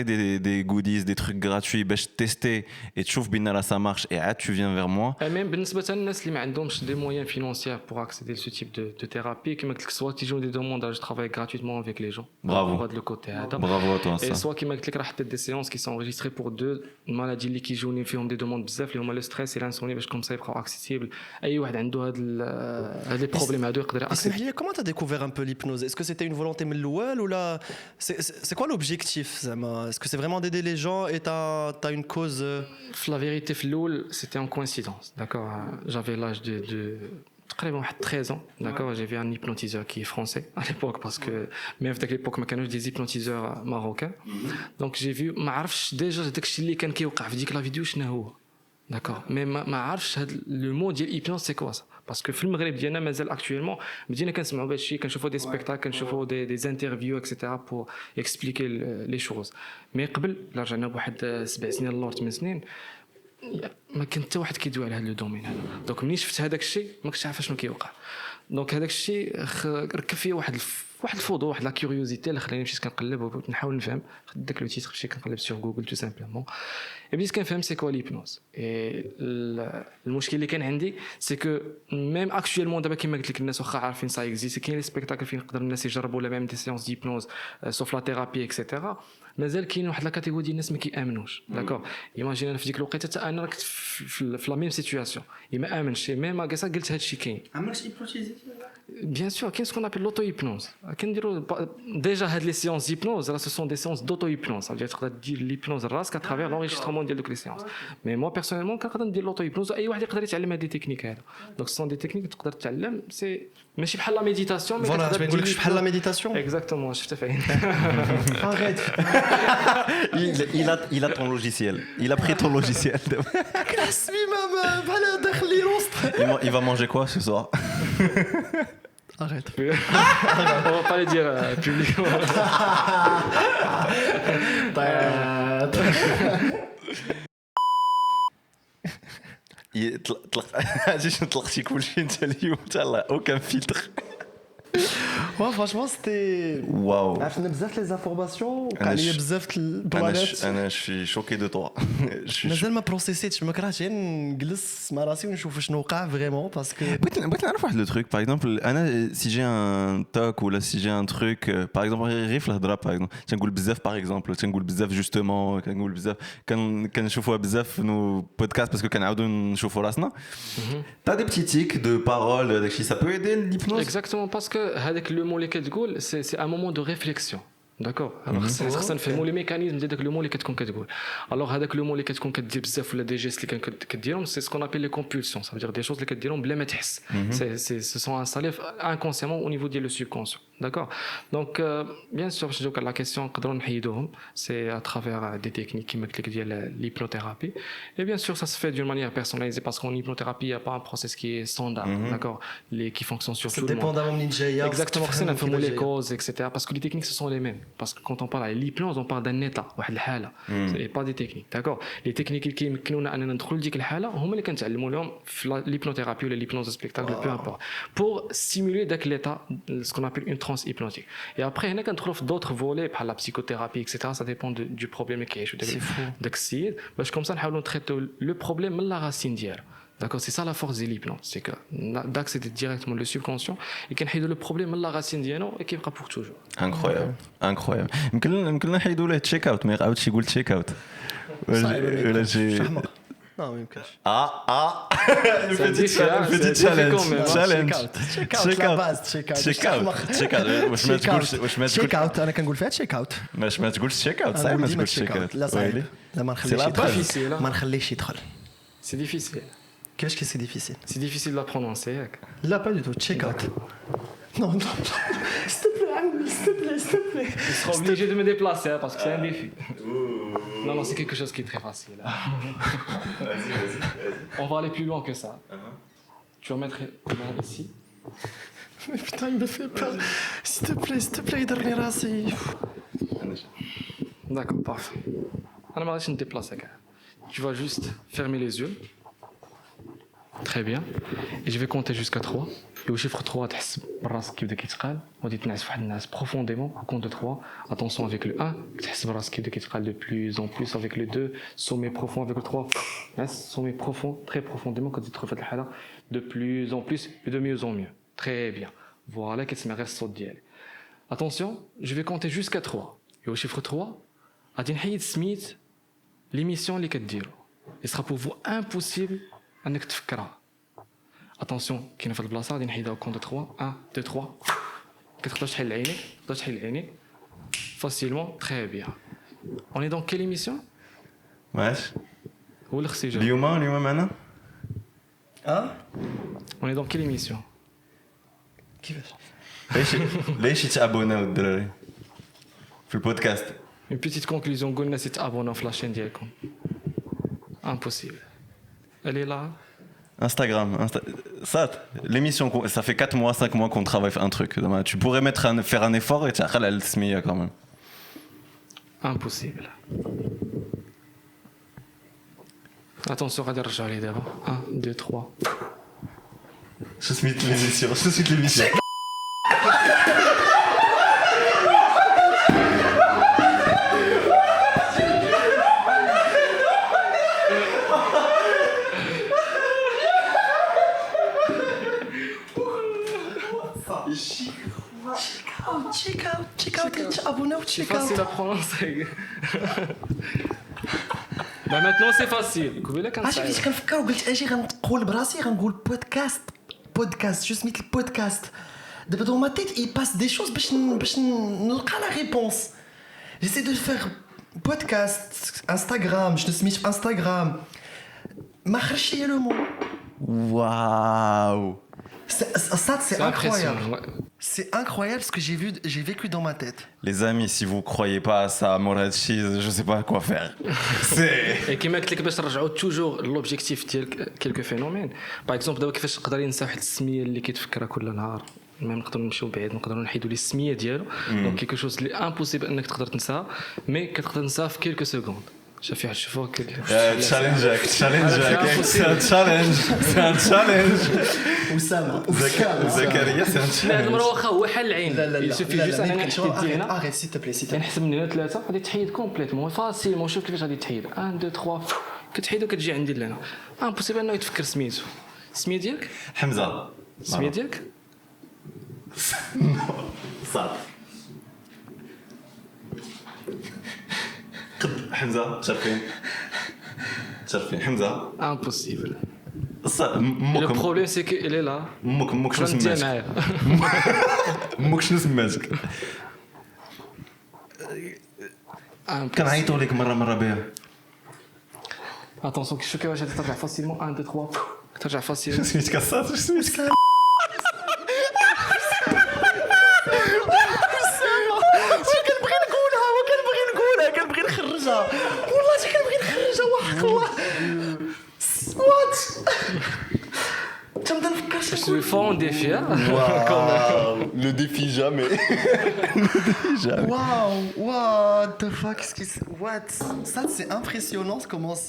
des goodies, des trucs gratuits, ben je tester et tu trouves bien là ça marche et tu viens vers moi. Et même بالنسبة للناس اللي ما عندهمش des moyens financiers pour accéder à ce type de thérapie, كما قلت لك soit qui ont des demandes, je travaille gratuitement avec les gens. Bravo. De le côté هذا. Bravo à toi ça. Et soit كما قلت لك راه حتى des séances qui sont enregistrées pour deux maladies اللي كيجوني فيهم des demandes بزاف اللي هما le stress et l'insomnie باش comme ça يبقاو accessibles. أي واحد عنده هاد les problèmes هادو يقدر accéder. Comment tu as découvert un peu l'hypnose? Est-ce que c'était une volonté من الأول ou là c'est quoi l'objectif? Est-ce que c'est vraiment d'aider les gens et t'as une cause? La vérité في الأول c'était en coïncidence. D'accord. J'avais l'âge de تقريبا 13 ans, d'accord. J'avais un hypnotiseur qui est français à l'époque parce que même à l'époque ما كانوش des hypnotiseurs marocains. Donc j'ai vu ما عرفش déjà داكشي اللي كان كيوقع في ديك لا فيديو شنو هو. D'accord. Mais ما عرفش le mot ديال hypnose c'est quoi ça? Parce que في المغرب ديالنا مازال actuellement بدينا كنسمعوا بهذا الشيء كنشوفوا des spectacles كنشوفوا des interviews etc. pour expliquer les choses. Mais قبل لا رجعنا بواحد 7 سنين للور 8 سنين ما كان حتى واحد كيدوي على هذا الدومين هذا. دونك ملي شفت هذاك الشيء ما كنتش عارف شنو كيوقع. دونك هذاك الشيء ركب فيا واحد الفضول واحد لا كيوريوزيتي اللي خلاني مشيت كنقلب ونحاول نفهم داك لو تيتر مشيت كنقلب سور جوجل تو سامبلومون بديت كنفهم سي كوا ليبنوز. المشكل اللي كان عندي سي كو ميم اكطوالمون دابا كيما قلت لك الناس واخا عارفين سا اكزيست كاين لي سبيكتاكل فين يقدر الناس يجربوا ولا ميم دي سيونس ديبنوز سوف لا ثيرابي اكسيتيرا مازال كاين واحد لا كاتيجوري ديال الناس ما كيامنوش. داكور. ايماجين انا في ديك الوقيته حتى انا كنت في لا ميم سيتوياسيون ما امنش ميم كاع قلت هذا الشيء كاين. عمرك هيبنوتيزي؟ Bien sûr, qu'est-ce qu'on appelle l'auto-hypnose? Déjà, les séances d'hypnose, là, ce sont des séances d'auto-hypnose. Ça veut dire l'hypnose rasque à travers l'enregistrement de les séances. Mais moi, personnellement, quand on dit l'auto-hypnose, il y a des techniques. Donc, ce sont des techniques que tu peux apprendre. Mais je la méditation. Mais voilà, tu veux dire que la méditation? Exactement, je te fais. Arrête. Il a ton logiciel. Il a pris ton logiciel. Il va manger quoi ce soir? Arrête. On va pas le dire publiquement. طلقتي كلشي انت اليوم تاع aucun filtre. Ouais, franchement, c'était. Waouh. عرفنا بزاف لي زانفورماسيون وقع لي بزاف البلانات. انا شي شوكي دو توا. مازال ما بروسيسيتش ما كرهتش غير نجلس مع راسي ونشوف شنو وقع فريمون باسكو بغيت نعرف واحد لو تروك باغ اكزومبل انا سي جي ان توك ولا سي جي ان تروك باغ اكزومبل غير في الهضره باغ اكزومبل تنقول بزاف باغ اكزومبل تنقول بزاف جوستومون كنقول بزاف كنشوفوها بزاف في نو بودكاست باسكو كنعاودو نشوفو راسنا تا دي بتي تيك دو بارول داكشي سا بو ايدي ليبنوز Exactement parce que avec le mot اللي كتقول c'est un moment de réflexion. داكور خصنا نفهموا لي ميكانيزم ديال داك لو مون اللي كتكون كتقول الوغ هذاك لو مون اللي كتكون كدير بزاف ولا دي جيست اللي كديرهم سي سكون ابيل لي كومبولسيون ça veut dire des choses اللي كديرهم بلا ما تحس سي se sont installés inconsciemment au niveau ديال لو subconscient d'accord donc bien sûr باش نجاوبك على لا كيسيون نقدروا نحيدوهم سي à travers des techniques كيما قلت لك ديال l'hypnothérapie et bien sûr ça se fait d'une manière personnalisée parce qu'en hypnothérapie il y a pas un process qui est standard d'accord qui fonctionne sur tout le monde dépendamment منين جايه exactement خصنا نفهموا les causes etc parce que les techniques ce sont les mêmes parce que quand on parle de l'hypnose on parle d'un état واحد الحاله et pas des techniques d'accord les techniques اللي كيمكنونا اننا ندخلوا لديك الحاله هما اللي كنتعلموا لهم في l'hypnothérapie ولا l'hypnose spectacle peu importe pour stimuler داك l'état ce qu'on appelle une transe hypnotique et après هنا كندخلوا في d'autres volets بحال la psychothérapie etc ça dépend du problème اللي كيعيشوا داك السيد باش كوم سا نحاولوا نتريتو لو بروبليم من لا راسين ديالو D'accord, c'est ça la force de l'hypnose, c'est que d'accéder directement le subconscient et qu'on ait le problème de la racine ديالو et qu'il pour toujours. Incroyable. يمكن نحيدوا له تشيك اوت ما يقعدش يقول تشيك اوت. ولا شي Non, ما يمكنش. petit challenge. واش ما تشيك اوت انا كنقول فيها تشيك اوت. واش ما تقولش تشيك اوت صعيب ما تقولش تشيك اوت. لا صعيب. لا ما نخليش يدخل. C'est difficile. Qu'est-ce que c'est difficile? C'est difficile de la prononcer. Là, pas du tout. Check out. Non. S'il te plaît. Je serai obligé de me déplacer parce que c'est un défi. Non, c'est quelque chose qui est très facile. Vas-y. On va aller plus loin que ça. Tu vas mettre ta main ici. Mais putain, il me fait peur. S'il te plaît, يدرني راسي. D'accord, parfait. أنا ما غاديش نتديبلاصي كاع. Tu vas juste fermer les yeux. Très bien. Et je vais compter jusqu'à 3. Et au chiffre 3, تحس براسك كيبدا كيتقال وغادي تنعس فواحد النعاس profondément. Au compte de 3, attention avec le 1, تحس براسك كيبدا كيتقال de plus en plus avec le 2, sommet profond avec le 3. Sommet profond, très profondément quand tu te refais الحالة de plus en plus et de mieux en mieux. Très bien. Voilà, كتسمع غير الصوت ديالي. Attention, je vais compter jusqu'à 3. Et au chiffre 3, غادي نحيد سميت l'émission اللي كديرو. Il sera pour vous impossible انك تفكرها. Attention, كاينه في البلاصه غادي نحيدها au compte de 3. 1 2 3. كتقدر تحل عينيك. Facilement, très bien. On est dans quelle émission? واش هو اللي خصي يجاوب. اليوم معنا On est dans quelle émission? كيفاش؟ ليش يتابوناو الدراري في البودكاست؟ Une petite conclusion, قلنا سي تابوناو في لاشين ديالكم. Impossible. Elle est là. Instagram. Ça, l'émission, ça fait 4 mois, 5 mois qu'on travaille un truc. Tu pourrais faire un effort et tu as le SMIA quand même. Impossible. Attention, غادي نرجعوا ليه دابا. 1 2 3. Je suis l'émission. Check out, abonnez-vous, C'est check out. facile à prononcer. Bah maintenant c'est facile. قبيله كان عرفتي صعيب. فاش كنفكر وقلت اجي غنقول براسي غنقول بودكاست جو سميت البودكاست دابا دون ما تيت اي باس دي شوز باش نلقى لا ريبونس جيسي دو فيغ بودكاست انستغرام شنو سميت في انستغرام ما خرجش ليا لو مون Waouh. Ça, c'est incroyable. impressionnant. Ouais. C'est incroyable ce que j'ai vécu dans ma tête. Les amis, si vous croyez pas à ça, Moradchi, je sais pas quoi faire. C'est... Et كيما قلت لك باش نرجعوا توجور لوبجيكتيف ديال كيلكو فينومين باغ اكزومبل دابا كيفاش نقدر ينسى واحد السميه اللي كيتفكرها كل نهار ما نقدروا نمشيو بعيد نقدروا نحيدوا لي السميه ديالو دونك كيلكو شوز اللي امبوسيبل انك تقدر تنساها مي كتقدر تنساها في كيلكو سكوند شوف واحد شوفوا Challenge, c'est un challenge. Oussama. Zakaria, c'est un لا هاد المره challenge. واخا هو حل العين يسوفي جوست انا نحيد هنا arrête s'il te plaît s'il te plaît. نحسب من هنا ثلاثه غادي تحيد كومبليتمون فاسيل شوف كيفاش غادي تحيد 1 2 3 كتحيد وكتجي عندي لهنا امبوسيبل انه يتفكر سميتو السميه ديالك حمزة. السميه ديالك صعب. حمزة شرفين حمزة. امبوسيبل صعب. لو بروبليم سي كو elle est là امك شنو غنتي سماتك؟ معايا امك شنو سماتك؟ كنعيطوا لك مره بها. Attention, je suis ترجع facilement 1 2 3 ترجع facilement. سميت كاسات سميت كنبغي نخرجها والله كنبغي نخرجها وحق الله وات تنبدا نفكر Je suis fort en défi. Le défi jamais. Waouh, what the fuck, what? Ça c'est impressionnant comment.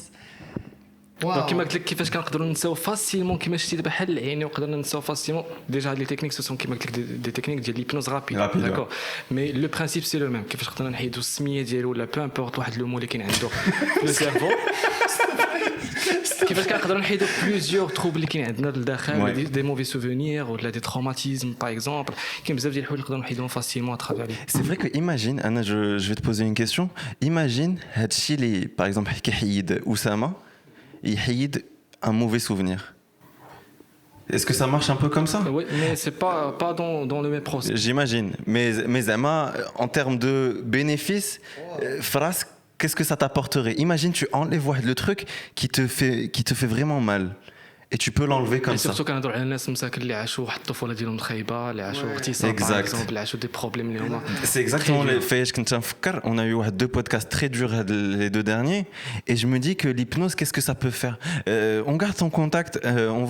دونك كيما قلت لك كيفاش كنقدروا ننساو فاسيلمون كيما شتي دابا بحال العين وقدرنا ننساو فاسيلمون ديجا هاد لي تكنيك سو سون كيما قلت لك دي تكنيك ديال ليبنوز رابيد داكور مي لو برينسيپ سي لو ميم كيفاش قدرنا نحيدوا السميه ديالو ولا بو امبورط واحد لو مو اللي كاين عنده في السيرفو كيفاش كنقدروا نحيدوا بليزيور تروبل اللي كاين عندنا لداخل دي موفي سوفونير ولا دي تروماتيزم باغ اكزومبل كاين بزاف ديال الحوايج نقدروا نحيدوهم فاسيلمون اترافير لي C'est vrai que imagine Anna je vais te poser une question. Imagine هادشي اللي par exemple كيحيد أسامة يحيد un mauvais souvenir. Est-ce que ça marche un peu comme ça? Oui, mais c'est pas dans le même procès. J'imagine. Mais Zama, en termes de bénéfices, phrase, qu'est-ce que ça t'apporterait? Imagine, tu enlèves le truc qui te fait vraiment mal. Et tu peux l'enlever comme ça. Surtout كنهضروا على الناس مساكن اللي عاشوا واحد الطفوله ديالهم خايبه اللي عاشوا اغتصاب اللي عاشوا دي بروبليم اللي هما C'est exactement les faits que on a eu deux podcasts très durs les deux derniers et je me dis que l'hypnose qu'est-ce que ça peut faire on garde ton contact on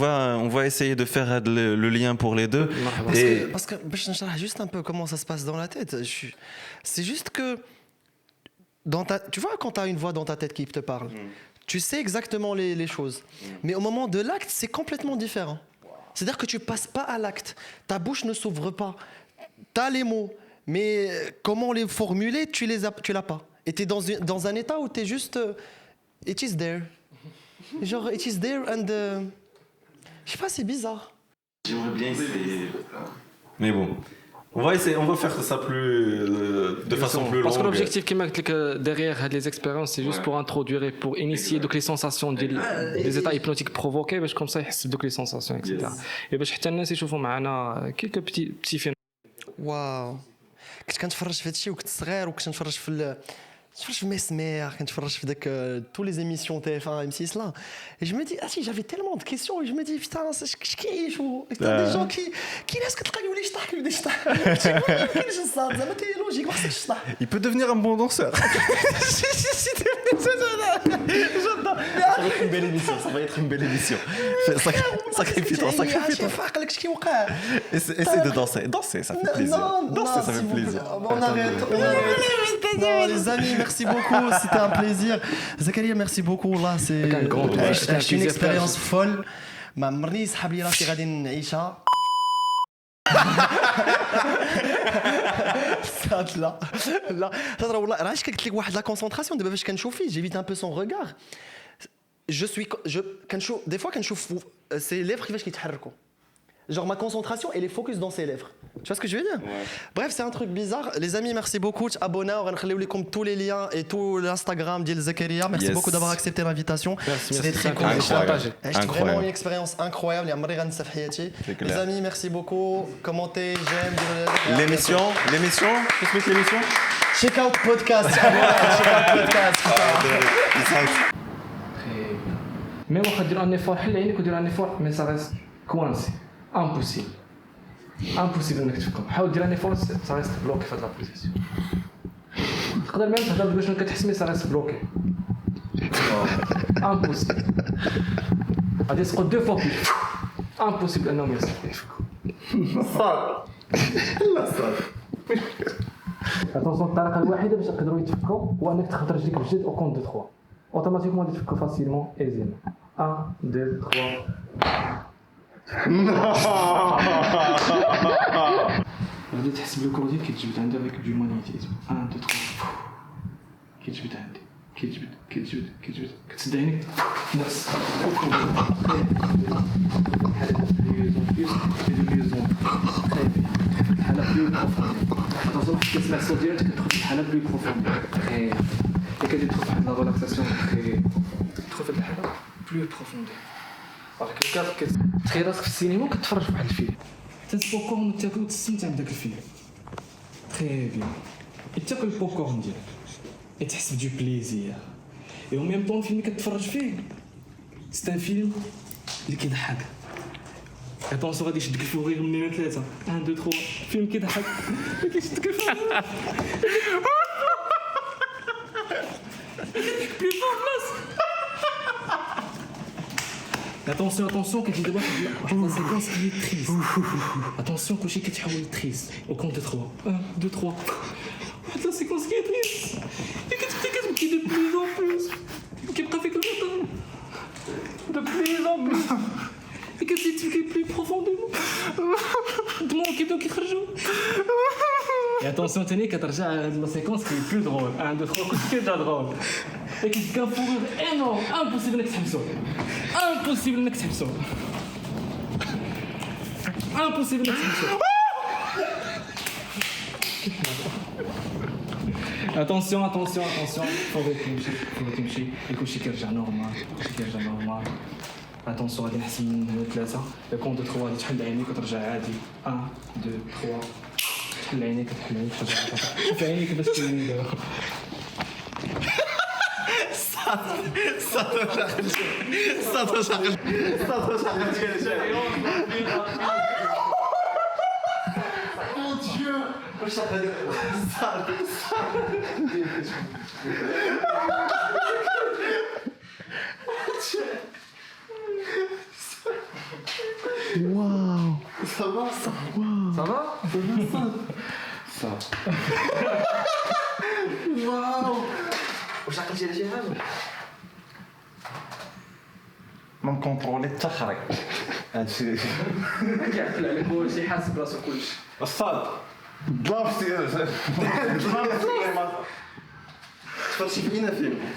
va essayer de faire le lien pour les deux parce que باش نشرح juste un peu comment ça se passe dans la tête c'est juste que tu vois quand tu as une voix dans ta tête qui te parle tu sais exactement les choses. Mais au moment de l'acte, c'est complètement différent. C'est-à-dire que tu passes pas à l'acte. Ta bouche ne s'ouvre pas. Tu as les mots, mais comment les formuler, tu l'as pas. Et tu es dans un état où tu es juste it is there. Genre it is there and je sais pas, c'est bizarre. J'aimerais bien essayer. Mais bon. On va faire ça plus de façon plus longue. Parce que l'objectif qui m'a derrière les expériences, c'est juste pour introduire et pour initier donc les sensations des états hypnotiques provoqués, parce que comme ça ils donc les sensations, etc. Et باش حتى الناس يشوفوا معنا quelques petits phénomènes. واو كنت كنتفرج في هادشي وكنت صغير وكنت نتفرج في Mesmer, quand je faisais toutes les émissions TF1, M6 là. Et je me dis, ah si, j'avais tellement de questions. Et je me dis, putain, je kiffe. Et t'as des gens qui laissent que tu es logique. Il peut devenir un bon danseur. Ça va être une belle émission. Ça va être une belle émission. Sacrifie-toi. Essaye de danser. Danser, ça fait plaisir. Danser, ça fait plaisir. On arrête. Non, les amis, merci beaucoup. C'était un plaisir. Zakaria, merci beaucoup. Là, c'est une expérience folle. ما مرني صحاب لي راسي غادي نعيشها. لا ترى والله راه اش قلت لك واحد لا كونسونطراسيون دابا فاش كنشوف فيه جيفيت ان بو سون ريغار كنشوف دي فوا كنشوف سي ليفر كيفاش كيتحركوا genre ma concentration elle est focus dans ses lèvres tu vois ce que je veux dire bref c'est un truc bizarre les amis merci beaucoup abonnez-vous غنخليو لكم tous les liens et tout l'Instagram ديال Zakaria merci beaucoup d'avoir accepté l'invitation c'était très cool c'était vraiment une expérience incroyable عمري غنسى في حياتي les amis merci beaucoup commentez j'aime l'émission qu'est-ce que c'est l'émission check out podcast mais واخا ديروا ان effort حل عينيك وديروا ان effort mais ça reste coincé impossible انك تفكر حاول دير ان effort ça reste bloqué في هاد لا بوزيسيون تقدر ميم تهضر باش كتحس مي ça reste bloqué impossible غادي تسقط دو فوا بليس impossible انهم يفكروا صافي لا صافي attention الطريقه الوحيده باش يقدروا يتفكروا هو انك تخرج رجليك بجد او كونت دو 3 اوتوماتيكمون غادي تفكر فاسيلمون ايزيمون 1 2 3 غادي تحس بلو كور ديالك كيتجبد عندها افيك دو مانيتيزم 1 2 3 كيتجبد عندي كيتجبد كتسد عينيك نفس الحاله بلو بروفوند كتسمع الصوت ديالك كتدخل في الحاله بلو بروفوند تري كتدخل في واحد لا ريلاكساسيون تدخل في الحاله بلو بروفوند راك تخيل راسك في السينما كتفرج في واحد الفيلم تسبوكورن وتاكل وتستمتع بداك الفيلم تري بيان تاكل البوبكورن ديالك تحس بدو بليزير اي او ميم طون الفيلم اللي كتفرج فيه سي ان فيلم اللي كيضحك. اتونسيون غادي يشدك الفوغير من 3 1 2 3 فيلم كيضحك كيشدك الفوغير بلي فور بلاص. Attention, كتجي دابا واحد لا سيكونس كي تريست. اتونسيون كلشي كيتحول لتريست او كونت 3 1 2 3 واحد لا سيكونس كي تريست كتبدا كتبكي دو بليز اون بليس كيبقى فيك الوطن دو بليز اون بليس كتزيد تبكي بلي بروفونديمون الدموع كيبداو كيخرجوا. اتونسيون تاني كترجع لا سيكونس كي بلو درول 1 2 3 كلشي كيرجع درول et qui se fourrure énorme, impossible انك تحبسه. Impossible انك تحبسه. Impossible انك تحبسه. Attention, faut تمشي كلشي كيرجع نورمال، Attention غادي نحسب من 3 كونت 3 غادي تحل عينيك وترجع عادي 1 2 3 تحل عينيك ترجع شوف عينيك باش تولي دابا. Mon Dieu. Waouh. Ça va ça? Ça va? Ça. Waouh. واش عقلتي على شي حاجه؟ ما نكونترولي حتى خرج هادشي كيعقل عليك هو شي حاسب راسو كلشي. الصاد ضربتي تفرجتي فينا فيلم